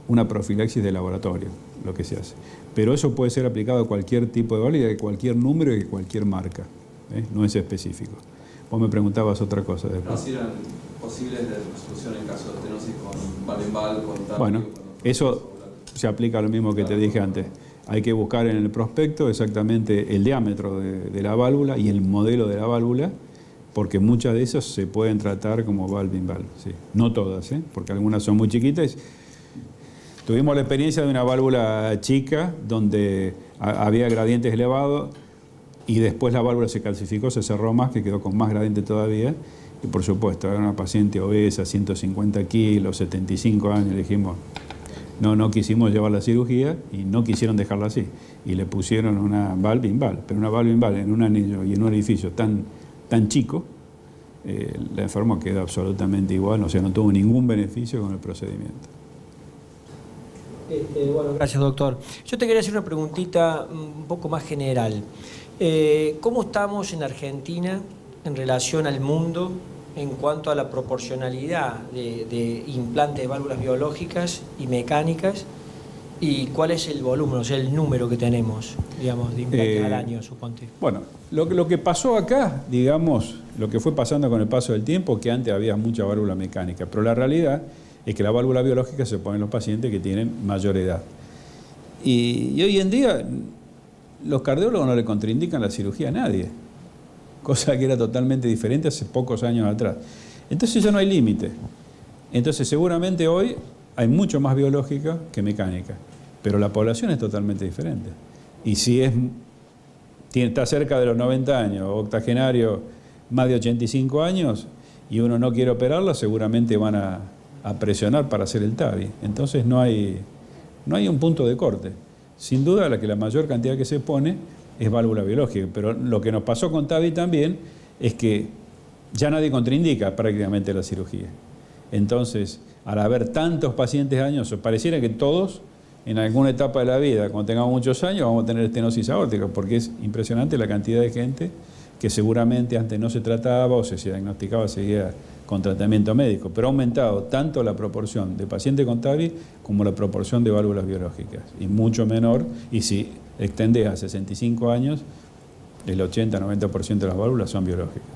una profilaxis de laboratorio lo que se hace. Pero eso puede ser aplicado a cualquier tipo de válvula, de cualquier número y de cualquier marca. No es específico. Vos me preguntabas otra cosa después. No, si eran posibles de resolución en caso de estenosis con Valbenval, con TAVI. Bueno, eso se aplica a lo mismo que te dije antes. Hay que buscar en el prospecto exactamente el diámetro de la válvula y el modelo de la válvula, porque muchas de esas se pueden tratar como valve-in-valve. Sí. No todas, porque algunas son muy chiquitas. Tuvimos la experiencia de una válvula chica donde había gradientes elevados y después la válvula se calcificó, se cerró más, que quedó con más gradiente todavía. Y por supuesto, era una paciente obesa, 150 kilos, 75 años, le dijimos, no quisimos llevar la cirugía y no quisieron dejarla así. Y le pusieron una valve-in-valve, pero una valve-in-valve en un anillo y en un edificio tan chico, la enferma quedó absolutamente igual, o sea, no tuvo ningún beneficio con el procedimiento. Bueno, gracias, doctor. Yo te quería hacer una preguntita un poco más general. ¿Cómo estamos en Argentina en relación al mundo en cuanto a la proporcionalidad de implantes de válvulas biológicas y mecánicas? ¿Y cuál es el volumen, o sea, el número que tenemos, digamos, de implantes al año, suponte? Bueno, lo que pasó acá, digamos, lo que fue pasando con el paso del tiempo, que antes había mucha válvula mecánica, pero la realidad es que la válvula biológica se pone en los pacientes que tienen mayor edad. Y hoy en día los cardiólogos no le contraindican la cirugía a nadie, cosa que era totalmente diferente hace pocos años atrás. Entonces ya no hay límite. Entonces seguramente hoy hay mucho más biológica que mecánica, pero la población es totalmente diferente. Y si está cerca de los 90 años, octogenario más de 85 años, y uno no quiere operarla, seguramente van a presionar para hacer el TAVI. Entonces no hay un punto de corte. Sin duda la mayor cantidad que se pone es válvula biológica, pero lo que nos pasó con TAVI también es que ya nadie contraindica prácticamente la cirugía. Entonces, al haber tantos pacientes años, pareciera que todos en alguna etapa de la vida, cuando tengamos muchos años, vamos a tener estenosis aórtica, porque es impresionante la cantidad de gente que seguramente antes no se trataba o se diagnosticaba seguía con tratamiento médico, pero ha aumentado tanto la proporción de pacientes con TAVI como la proporción de válvulas biológicas, y mucho menor, y si extendés a 65 años, el 80-90% de las válvulas son biológicas.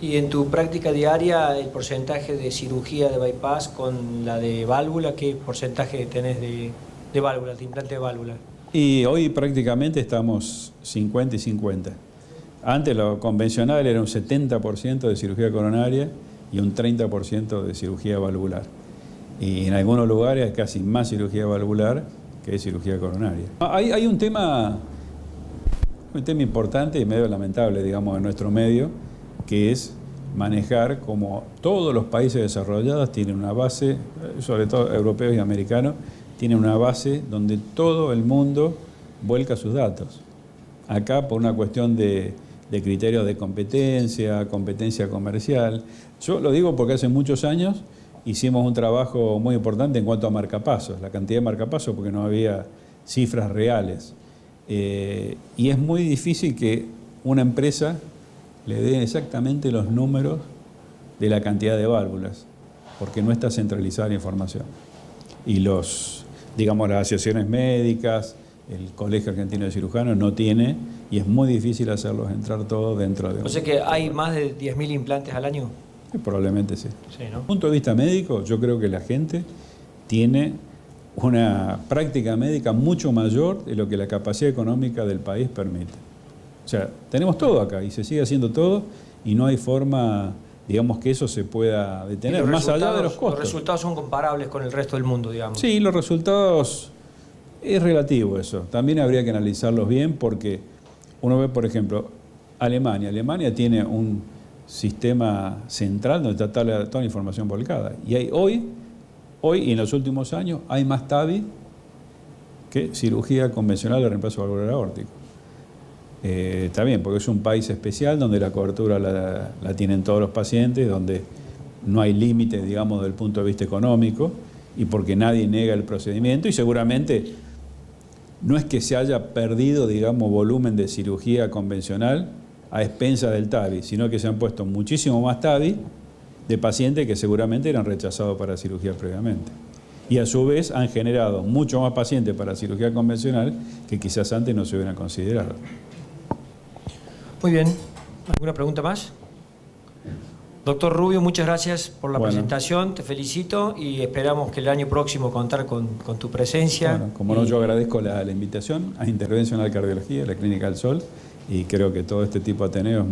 Y en tu práctica diaria, el porcentaje de cirugía de bypass con la de válvula, ¿qué porcentaje tenés de válvulas, de implante de válvula? Y hoy prácticamente estamos 50 y 50. Antes lo convencional era un 70% de cirugía coronaria y un 30% de cirugía valvular. Y en algunos lugares hay casi más cirugía valvular que cirugía coronaria. Hay un tema importante y medio lamentable, digamos, en nuestro medio, que es manejar como todos los países desarrollados tienen una base, sobre todo europeos y americanos, tienen una base donde todo el mundo vuelca sus datos. Acá por una cuestión de criterios de competencia comercial. Yo lo digo porque hace muchos años hicimos un trabajo muy importante en cuanto a marcapasos, la cantidad de marcapasos, porque no había cifras reales. Y es muy difícil que una empresa le dé exactamente los números de la cantidad de válvulas, porque no está centralizada la información. Y las asociaciones médicas, el Colegio Argentino de Cirujanos no tiene, y es muy difícil hacerlos entrar todos dentro de... O sea que hay más de 10.000 implantes al año. Probablemente sí. Sí, ¿no? Desde el punto de vista médico, yo creo que la gente tiene una práctica médica mucho mayor de lo que la capacidad económica del país permite. O sea, tenemos todo acá y se sigue haciendo todo y no hay forma, digamos, que eso se pueda detener, más allá de los costos. Los resultados son comparables con el resto del mundo, digamos. Sí, los resultados es relativo eso. También habría que analizarlos bien porque uno ve, por ejemplo, Alemania. Alemania tiene un sistema central donde está toda la información volcada. Y hoy Hoy y en los últimos años hay más TAVI que cirugía convencional de reemplazo valvular aórtico. Está bien, porque es un país especial donde la cobertura la tienen todos los pacientes, donde no hay límites, digamos, desde el punto de vista económico, y porque nadie niega el procedimiento, y seguramente no es que se haya perdido, digamos, volumen de cirugía convencional a expensas del TAVI, sino que se han puesto muchísimo más TAVI de pacientes que seguramente eran rechazados para cirugía previamente. Y a su vez han generado mucho más pacientes para cirugía convencional que quizás antes no se hubieran considerado. Muy bien. ¿Alguna pregunta más? Doctor Rubio, muchas gracias por la presentación, te felicito y esperamos que el año próximo contar con tu presencia. Bueno, como no, yo agradezco la invitación a Intervencional Cardiología, la Clínica del Sol, y creo que todo este tipo de ateneo es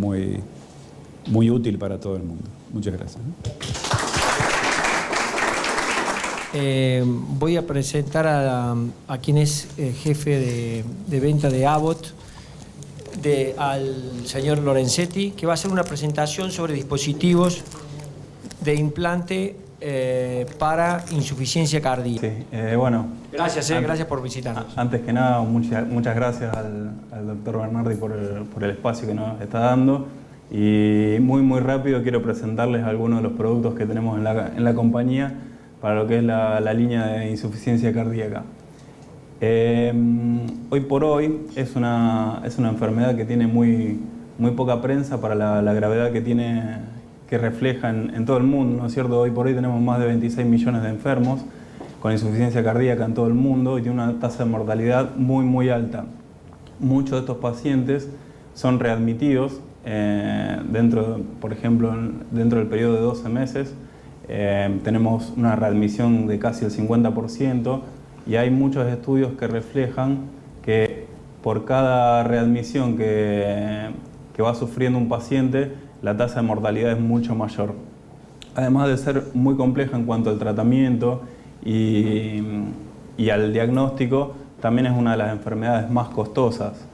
muy útil para todo el mundo. Muchas gracias. Voy a presentar a quien es jefe de venta de Abbott, al señor Lorenzetti, que va a hacer una presentación sobre dispositivos de implante para insuficiencia cardíaca. Sí, bueno. Gracias, gracias por visitarnos. Antes que nada, muchas gracias al doctor Bernardi por el espacio que nos está dando. Y muy rápido quiero presentarles algunos de los productos que tenemos en la compañía para lo que es la línea de insuficiencia cardíaca. Hoy por hoy es una enfermedad que tiene muy poca prensa para la gravedad que refleja en todo el mundo, ¿no es cierto? Hoy por hoy tenemos más de 26 millones de enfermos con insuficiencia cardíaca en todo el mundo y tiene una tasa de mortalidad muy alta. Muchos de estos pacientes son readmitidos por ejemplo, dentro del periodo de 12 meses. Tenemos una readmisión de casi el 50%. Y hay muchos estudios que reflejan que por cada readmisión que va sufriendo un paciente, la tasa de mortalidad es mucho mayor. Además de ser muy compleja en cuanto al tratamiento y al diagnóstico, también es una de las enfermedades más costosas.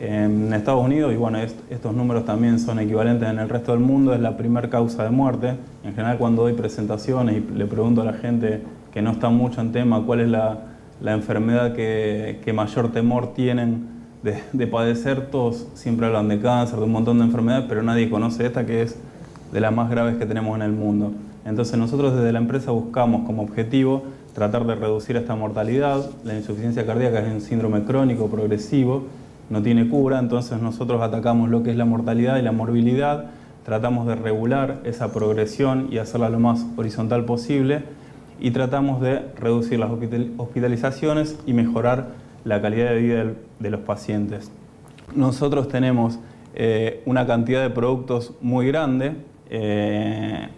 En Estados Unidos, y bueno, estos números también son equivalentes en el resto del mundo, es la primera causa de muerte. En general, cuando doy presentaciones y le pregunto a la gente que no está mucho en tema cuál es la enfermedad que mayor temor tienen de padecer, todos siempre hablan de cáncer, de un montón de enfermedades, pero nadie conoce esta, que es de las más graves que tenemos en el mundo. Entonces nosotros desde la empresa buscamos como objetivo tratar de reducir esta mortalidad. La insuficiencia cardíaca es un síndrome crónico progresivo, no tiene cura, entonces nosotros atacamos lo que es la mortalidad y la morbilidad, tratamos de regular esa progresión y hacerla lo más horizontal posible, y tratamos de reducir las hospitalizaciones y mejorar la calidad de vida de los pacientes. Nosotros tenemos una cantidad de productos muy grande.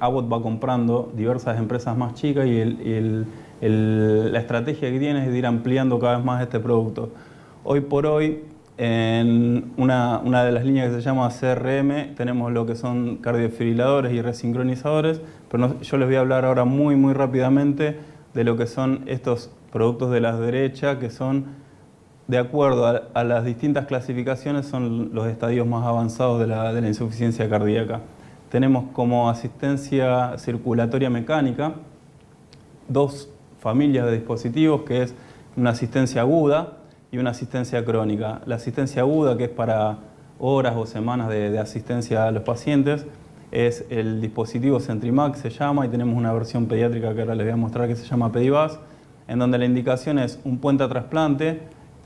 Abbott va comprando diversas empresas más chicas y la estrategia que tiene es de ir ampliando cada vez más este producto. Hoy por hoy, en una de las líneas que se llama CRM, tenemos lo que son cardiofibriladores y resincronizadores, pero yo les voy a hablar ahora muy rápidamente de lo que son estos productos de la derecha, que son, de acuerdo a las distintas clasificaciones, son los estadios más avanzados de la insuficiencia cardíaca. Tenemos como asistencia circulatoria mecánica dos familias de dispositivos, que es una asistencia aguda y una asistencia crónica. La asistencia aguda, que es para horas o semanas de asistencia a los pacientes, es el dispositivo CentriMac, se llama, y tenemos una versión pediátrica que ahora les voy a mostrar que se llama Pedivas, en donde la indicación es un puente a trasplante,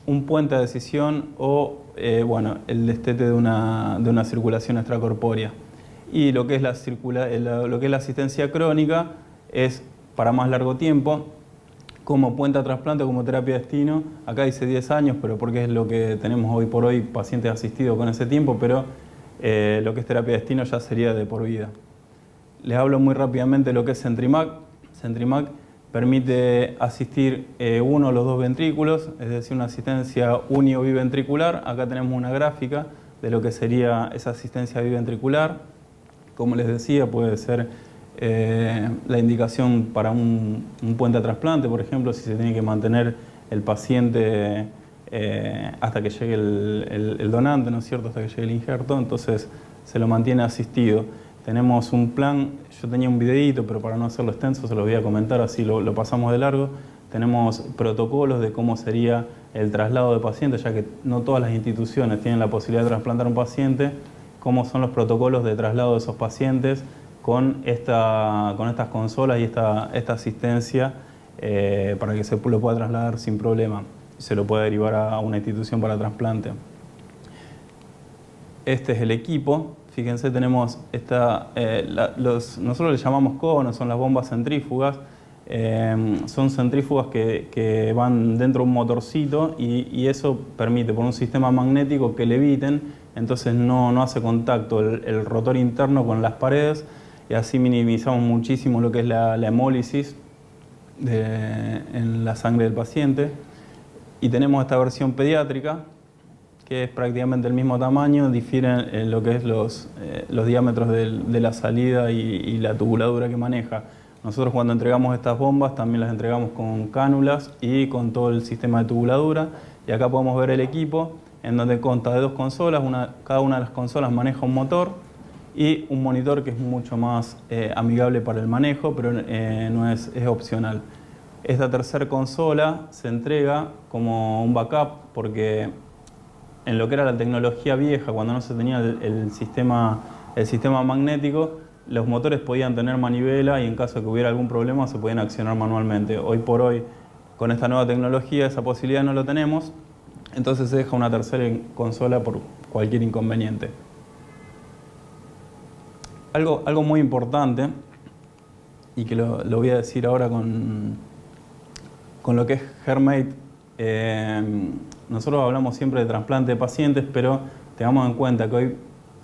un puente a decisión o el destete de una circulación extracorpórea. Y lo que es la asistencia crónica es para más largo tiempo, como puente a trasplante o como terapia de destino. Acá dice 10 años, pero porque es lo que tenemos hoy por hoy, pacientes asistidos con ese tiempo, pero lo que es terapia de destino ya sería de por vida. Les hablo muy rápidamente de lo que es CentriMac. CentriMac permite asistir uno o los dos ventrículos, es decir, una asistencia uni o biventricular. Acá tenemos una gráfica de lo que sería esa asistencia biventricular. Como les decía, puede ser la indicación para un puente a trasplante, por ejemplo, si se tiene que mantener el paciente hasta que llegue el donante, ¿no es cierto?, hasta que llegue el injerto, entonces se lo mantiene asistido. tenemos un plan. Yo tenía un videíto, pero para no hacerlo extenso se lo voy a comentar, así lo pasamos de largo. Tenemos protocolos de cómo sería el traslado de pacientes, ya que no todas las instituciones tienen la posibilidad de trasplantar un paciente, cómo son los protocolos de traslado de esos pacientes con estas consolas y esta asistencia para que se lo pueda trasladar sin problema, se lo pueda derivar a una institución para trasplante. Este es el equipo. Fíjense, tenemos nosotros le llamamos conos, son las bombas centrífugas. Son centrífugas que van dentro de un motorcito y eso permite por un sistema magnético que leviten, entonces no hace contacto el rotor interno con las paredes y así minimizamos muchísimo lo que es la hemólisis en la sangre del paciente. Y tenemos esta versión pediátrica que es prácticamente el mismo tamaño, difieren en lo que es los diámetros de la salida y la tubuladura que maneja. Nosotros cuando entregamos estas bombas también las entregamos con cánulas y con todo el sistema de tubuladura. Y acá podemos ver el equipo en donde consta de 2 consolas. Cada una de las consolas maneja un motor y un monitor que es mucho más amigable para el manejo, pero no es opcional. Esta tercera consola se entrega como un backup porque en lo que era la tecnología vieja, cuando no se tenía el sistema magnético, los motores podían tener manivela y en caso de que hubiera algún problema se podían accionar manualmente. Hoy por hoy, con esta nueva tecnología, esa posibilidad no lo tenemos, entonces se deja una tercera consola por cualquier inconveniente. Algo muy importante, y que lo voy a decir ahora con lo que es HeartMate, nosotros hablamos siempre de trasplante de pacientes, pero tengamos en cuenta que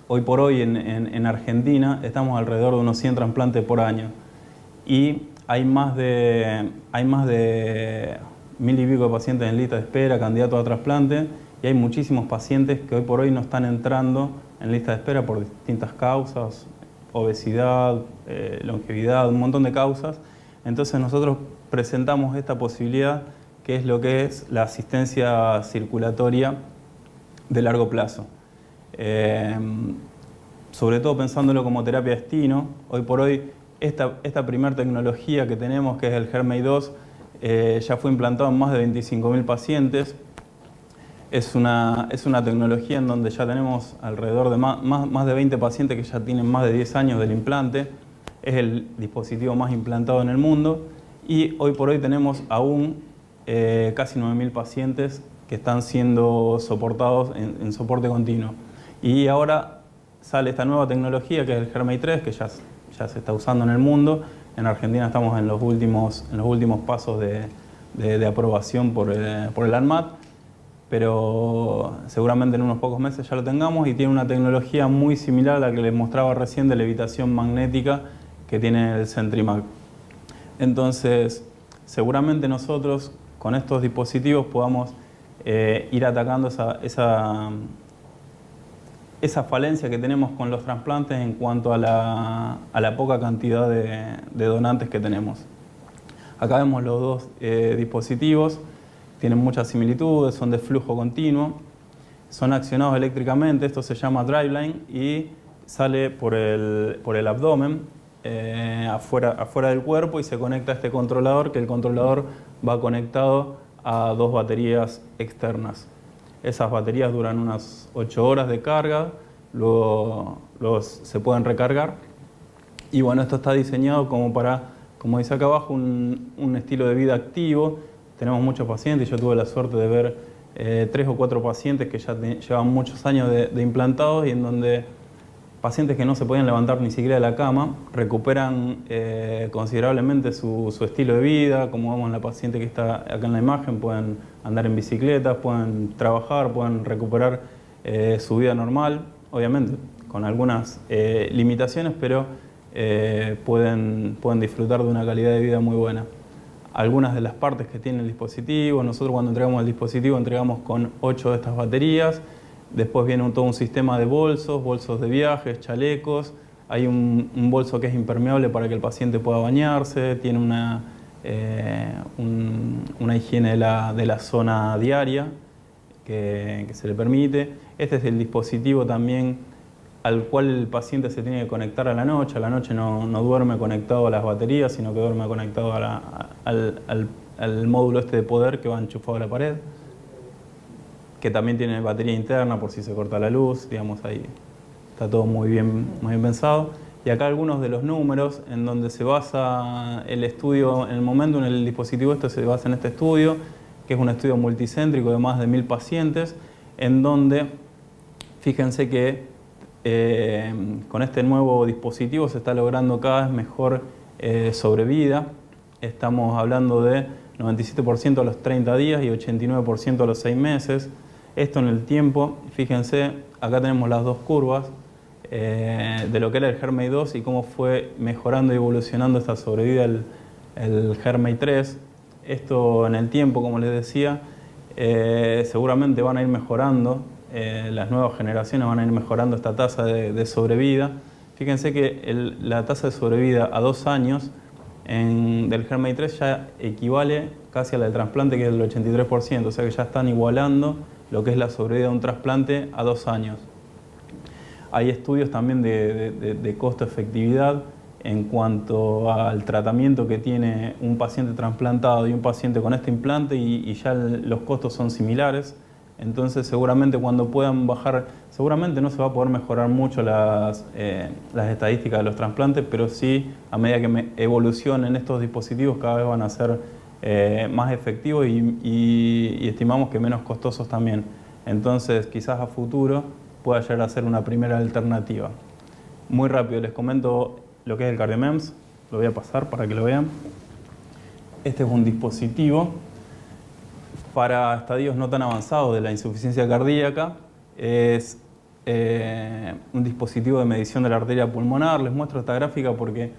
hoy por hoy en Argentina estamos alrededor de unos 100 trasplantes por año y hay más de 1000 y pico de pacientes en lista de espera, candidatos a trasplante, y hay muchísimos pacientes que hoy por hoy no están entrando en lista de espera por distintas causas, obesidad, longevidad, un montón de causas. Entonces nosotros presentamos esta posibilidad que es lo que es la asistencia circulatoria de largo plazo. Sobre todo pensándolo como terapia destino, hoy por hoy esta primera tecnología que tenemos, que es el HeartMate 2, ya fue implantado en más de 25.000 pacientes. Es una tecnología en donde ya tenemos alrededor de más de 20 pacientes que ya tienen más de 10 años del implante. Es el dispositivo más implantado en el mundo y hoy por hoy tenemos aún casi 9.000 pacientes que están siendo soportados en soporte continuo. Y ahora sale esta nueva tecnología que es el HeartMate 3, que ya se está usando en el mundo. En Argentina estamos en los últimos pasos de aprobación por el ANMAT, pero seguramente en unos pocos meses ya lo tengamos y tiene una tecnología muy similar a la que les mostraba recién de levitación magnética que tiene el CentriMag. Entonces, seguramente nosotros con estos dispositivos podamos ir atacando esa falencia que tenemos con los trasplantes en cuanto a la poca cantidad de donantes que tenemos. Acá vemos los dos dispositivos, tienen muchas similitudes, son de flujo continuo, son accionados eléctricamente, esto se llama Driveline y sale por el abdomen, afuera del cuerpo y se conecta a este controlador, que el controlador va conectado a 2 baterías externas. Esas baterías duran unas 8 horas de carga, luego se pueden recargar. Y bueno, esto está diseñado como para, como dice acá abajo, un estilo de vida activo. Tenemos muchos pacientes, yo tuve la suerte de ver 3 o 4 pacientes que ya llevan muchos años de implantados y en donde pacientes que no se podían levantar ni siquiera de la cama recuperan considerablemente su estilo de vida, como vemos en la paciente que está acá en la imagen, pueden andar en bicicleta, pueden trabajar, pueden recuperar su vida normal, obviamente con algunas limitaciones, pero pueden disfrutar de una calidad de vida muy buena. Algunas de las partes que tiene el dispositivo, nosotros cuando entregamos el dispositivo entregamos con 8 de estas baterías. Después viene todo un sistema de bolsos de viajes, chalecos. Hay un bolso que es impermeable para que el paciente pueda bañarse. Tiene una higiene de la zona diaria que se le permite. Este es el dispositivo también al cual el paciente se tiene que conectar a la noche. A la noche no duerme conectado a las baterías, sino que duerme conectado al módulo este de poder que va enchufado a la pared, que también tiene batería interna por si se corta la luz, digamos, ahí está todo muy bien pensado. Y acá algunos de los números en donde se basa el estudio, en el momento en el dispositivo este se basa en este estudio, que es un estudio multicéntrico de más de 1000 pacientes, en donde, fíjense que con este nuevo dispositivo se está logrando cada vez mejor sobrevida. Estamos hablando de 97% a los 30 días y 89% a los 6 meses. Esto en el tiempo, fíjense, acá tenemos las dos curvas de lo que era el GERMAI 2 y cómo fue mejorando y evolucionando esta sobrevida el GERMAI 3. Esto en el tiempo, como les decía, seguramente van a ir mejorando, las nuevas generaciones van a ir mejorando esta tasa de sobrevida. Fíjense que la tasa de sobrevida a 2 años del GERMAI 3 ya equivale casi a la del trasplante, que es del 83%, o sea que ya están igualando lo que es la sobrevida de un trasplante a 2 años. Hay estudios también de costo-efectividad en cuanto al tratamiento que tiene un paciente trasplantado y un paciente con este implante y ya los costos son similares. Entonces seguramente cuando puedan bajar, seguramente no se va a poder mejorar mucho las estadísticas de los trasplantes, pero sí a medida que evolucionen estos dispositivos cada vez van a ser más efectivos y estimamos que menos costosos también. Entonces quizás a futuro pueda llegar a ser una primera alternativa. Muy rápido les comento lo que es el CardioMEMS, lo voy a pasar para que lo vean. Este es un dispositivo para estadios no tan avanzados de la insuficiencia cardíaca. Es un dispositivo de medición de la arteria pulmonar. Les muestro esta gráfica porque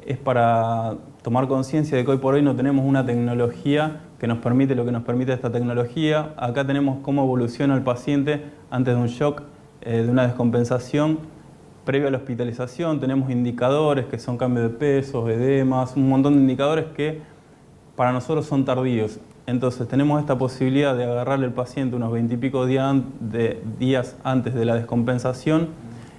es para tomar conciencia de que hoy por hoy no tenemos una tecnología que nos permite lo que nos permite esta tecnología. Acá tenemos cómo evoluciona el paciente antes de un shock, de una descompensación. Previo a la hospitalización tenemos indicadores que son cambio de pesos, edemas, un montón de indicadores que para nosotros son tardíos. Entonces tenemos esta posibilidad de agarrarle al paciente unos 20 y pico días antes de la descompensación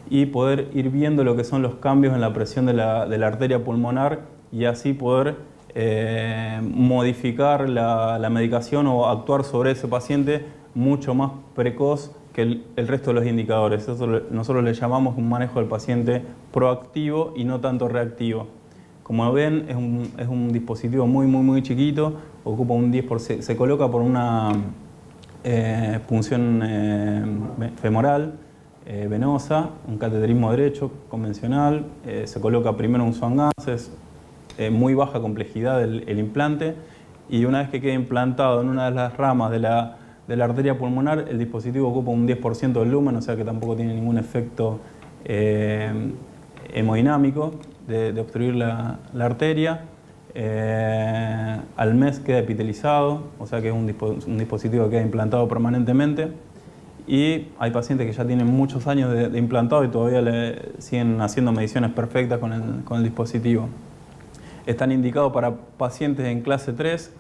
y poder ir viendo lo que son los cambios en la presión de la arteria pulmonar y así poder modificar la medicación o actuar sobre ese paciente mucho más precoz que el resto de los indicadores. Eso nosotros le llamamos un manejo del paciente proactivo y no tanto reactivo. Como ven, es un dispositivo muy chiquito, ocupa un 10%, se coloca por una punción femoral, venosa, un cateterismo derecho convencional, se coloca primero un Swan-Ganz, es muy baja complejidad el implante, y una vez que queda implantado en una de las ramas de la arteria pulmonar, el dispositivo ocupa un 10% del lumen, o sea que tampoco tiene ningún efecto hemodinámico de obstruir la arteria. Al mes queda epitelizado, o sea que es un dispositivo que queda implantado permanentemente. Y hay pacientes que ya tienen muchos años de implantado y todavía le siguen haciendo mediciones perfectas con el dispositivo. Están indicados para pacientes en clase 3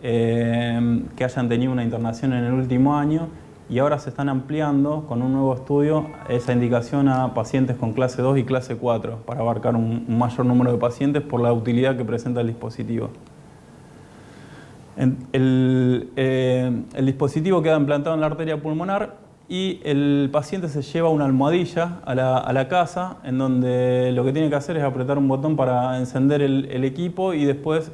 que hayan tenido una internación en el último año, y ahora se están ampliando con un nuevo estudio esa indicación a pacientes con clase 2 y clase 4 para abarcar un mayor número de pacientes por la utilidad que presenta el dispositivo. El dispositivo queda implantado en la arteria pulmonar y el paciente se lleva una almohadilla a la casa, en donde lo que tiene que hacer es apretar un botón para encender el equipo y después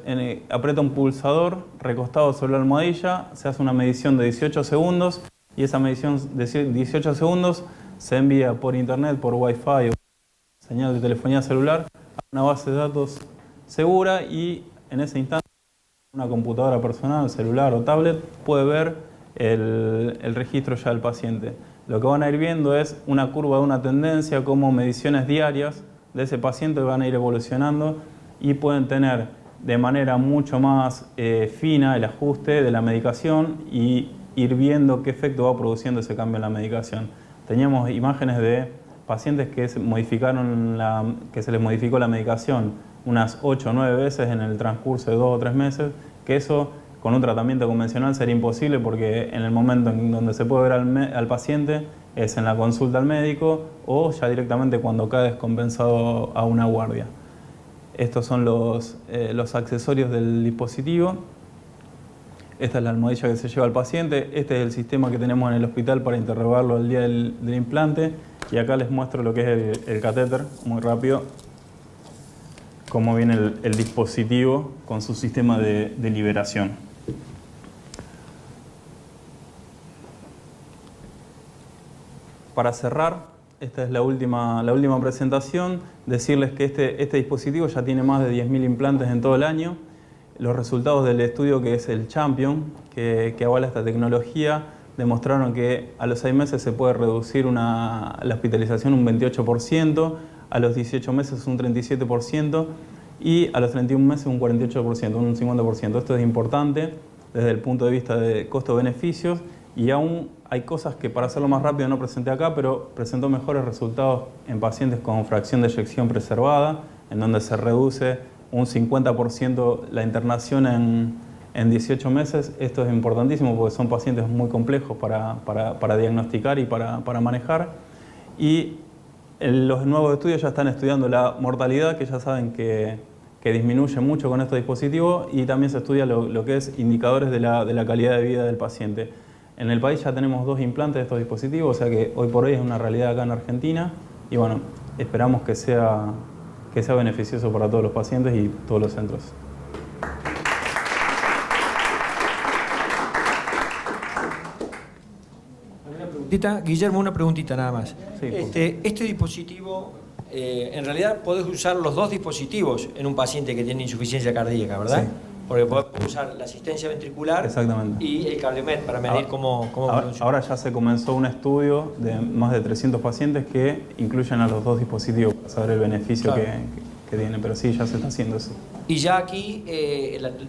aprieta un pulsador recostado sobre la almohadilla, se hace una medición de 18 segundos y esa medición de 18 segundos se envía por internet, por Wi-Fi o señal de telefonía celular a una base de datos segura, y en ese instante una computadora personal, celular o tablet puede ver el registro ya del paciente. Lo que van a ir viendo es una curva de una tendencia, como mediciones diarias de ese paciente van a ir evolucionando y pueden tener de manera mucho más fina el ajuste de la medicación y ir viendo qué efecto va produciendo ese cambio en la medicación. Teníamos imágenes de pacientes que se les modificó la medicación unas 8 o 9 veces en el transcurso de 2 o 3 meses, que eso con un tratamiento convencional sería imposible, porque en el momento en donde se puede ver al paciente es en la consulta al médico o ya directamente cuando cae descompensado a una guardia. Estos son los accesorios del dispositivo. Esta es la almohadilla que se lleva al paciente. Este es el sistema que tenemos en el hospital para interrogarlo el día del implante. Y acá les muestro lo que es el catéter, muy rápido. Cómo viene el dispositivo con su sistema de liberación. Para cerrar, esta es la última presentación, decirles que este dispositivo ya tiene más de 10.000 implantes en todo el año. Los resultados del estudio que es el Champion, que avala esta tecnología, demostraron que a los 6 meses se puede reducir la hospitalización un 28%, a los 18 meses un 37% y a los 31 meses un 48%, un 50%. Esto es importante desde el punto de vista de costo-beneficios y aún hay cosas que para hacerlo más rápido no presenté acá, pero presentó mejores resultados en pacientes con fracción de eyección preservada, en donde se reduce un 50% la internación en 18 meses. Esto es importantísimo porque son pacientes muy complejos para diagnosticar y para manejar. Y los nuevos estudios ya están estudiando la mortalidad, que ya saben que disminuye mucho con estos dispositivos, y también se estudia lo que es indicadores de la calidad de vida del paciente. En el país ya tenemos 2 implantes de estos dispositivos, o sea que hoy por hoy es una realidad acá en Argentina y bueno, esperamos que sea beneficioso para todos los pacientes y todos los centros. Guillermo, una preguntita nada más. Sí, este dispositivo, en realidad podés usar los 2 dispositivos en un paciente que tiene insuficiencia cardíaca, ¿verdad? Sí. Porque podés usar la asistencia ventricular y el cardiomet para medir cómo funciona. Ahora ya se comenzó un estudio de más de 300 pacientes que incluyen a los 2 dispositivos para saber el beneficio que tiene, pero sí, ya se está haciendo eso. Y ya aquí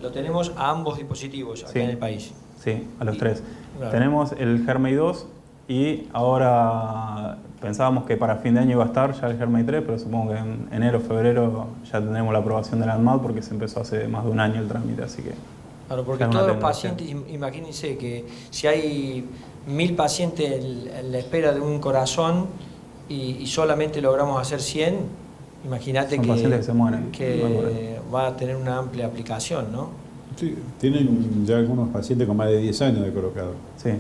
lo tenemos a ambos dispositivos acá en el país. Sí, a los 3. Claro. Tenemos el Germay 2 y ahora pensábamos que para fin de año iba a estar ya el Germay 3, pero supongo que en enero o febrero ya tenemos la aprobación del ANMAT porque se empezó hace más de un año el trámite, así que... Claro, porque todos los pacientes, imagínense que si hay 1000 pacientes en la espera de un corazón y solamente logramos hacer 100, imagínate son pacientes que se mueren. Que va a tener una amplia aplicación, ¿no? Sí, tienen ya algunos pacientes con más de 10 años de colocado. Sí,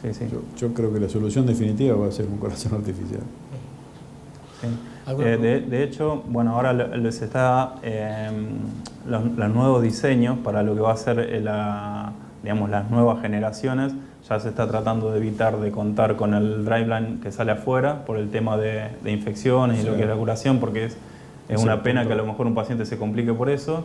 sí, sí. Yo creo que la solución definitiva va a ser un corazón artificial. Sí. De hecho, bueno, ahora les está los nuevos diseños para lo que va a ser las nuevas generaciones. Ya se está tratando de evitar de contar con el driveline que sale afuera por el tema de infecciones y lo que es la curación, porque es una pena que a lo mejor un paciente se complique por eso.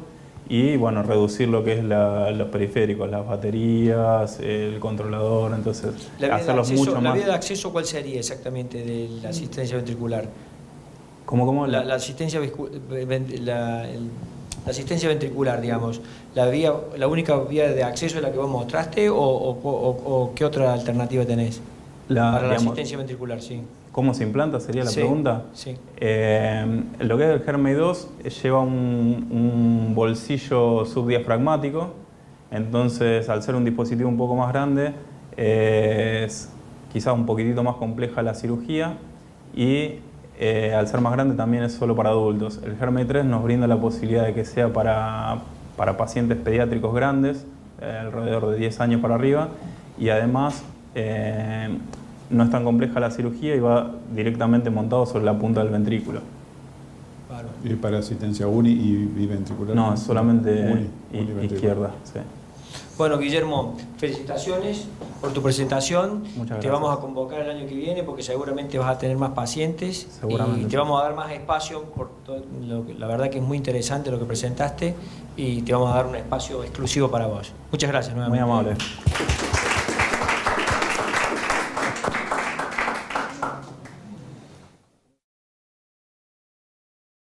Y bueno, reducir lo que es los periféricos, las baterías, el controlador, entonces hacerlos mucho más. ¿La vía de acceso cuál sería exactamente de la asistencia ventricular? ¿Cómo? La asistencia asistencia ventricular, digamos, ¿la única vía de acceso es la que vos mostraste o qué otra alternativa tenés para la asistencia ventricular? Sí. ¿Cómo se implanta? Sería la pregunta. Sí. Lo que es el Germay 2 lleva un bolsillo subdiafragmático, entonces al ser un dispositivo un poco más grande es quizás un poquitito más compleja la cirugía y al ser más grande también es solo para adultos. El Germay 3 nos brinda la posibilidad de que sea para pacientes pediátricos grandes, alrededor de 10 años para arriba, y además no es tan compleja la cirugía y va directamente montado sobre la punta del ventrículo. Claro. ¿Y para asistencia uni y biventricular? No, es solamente izquierda. Sí. Bueno, Guillermo, felicitaciones por tu presentación. Muchas gracias. Te vamos a convocar el año que viene porque seguramente vas a tener más pacientes. Seguramente. Y te vamos a dar más espacio, la verdad que es muy interesante lo que presentaste y te vamos a dar un espacio exclusivo para vos. Muchas gracias nuevamente. Muy amable.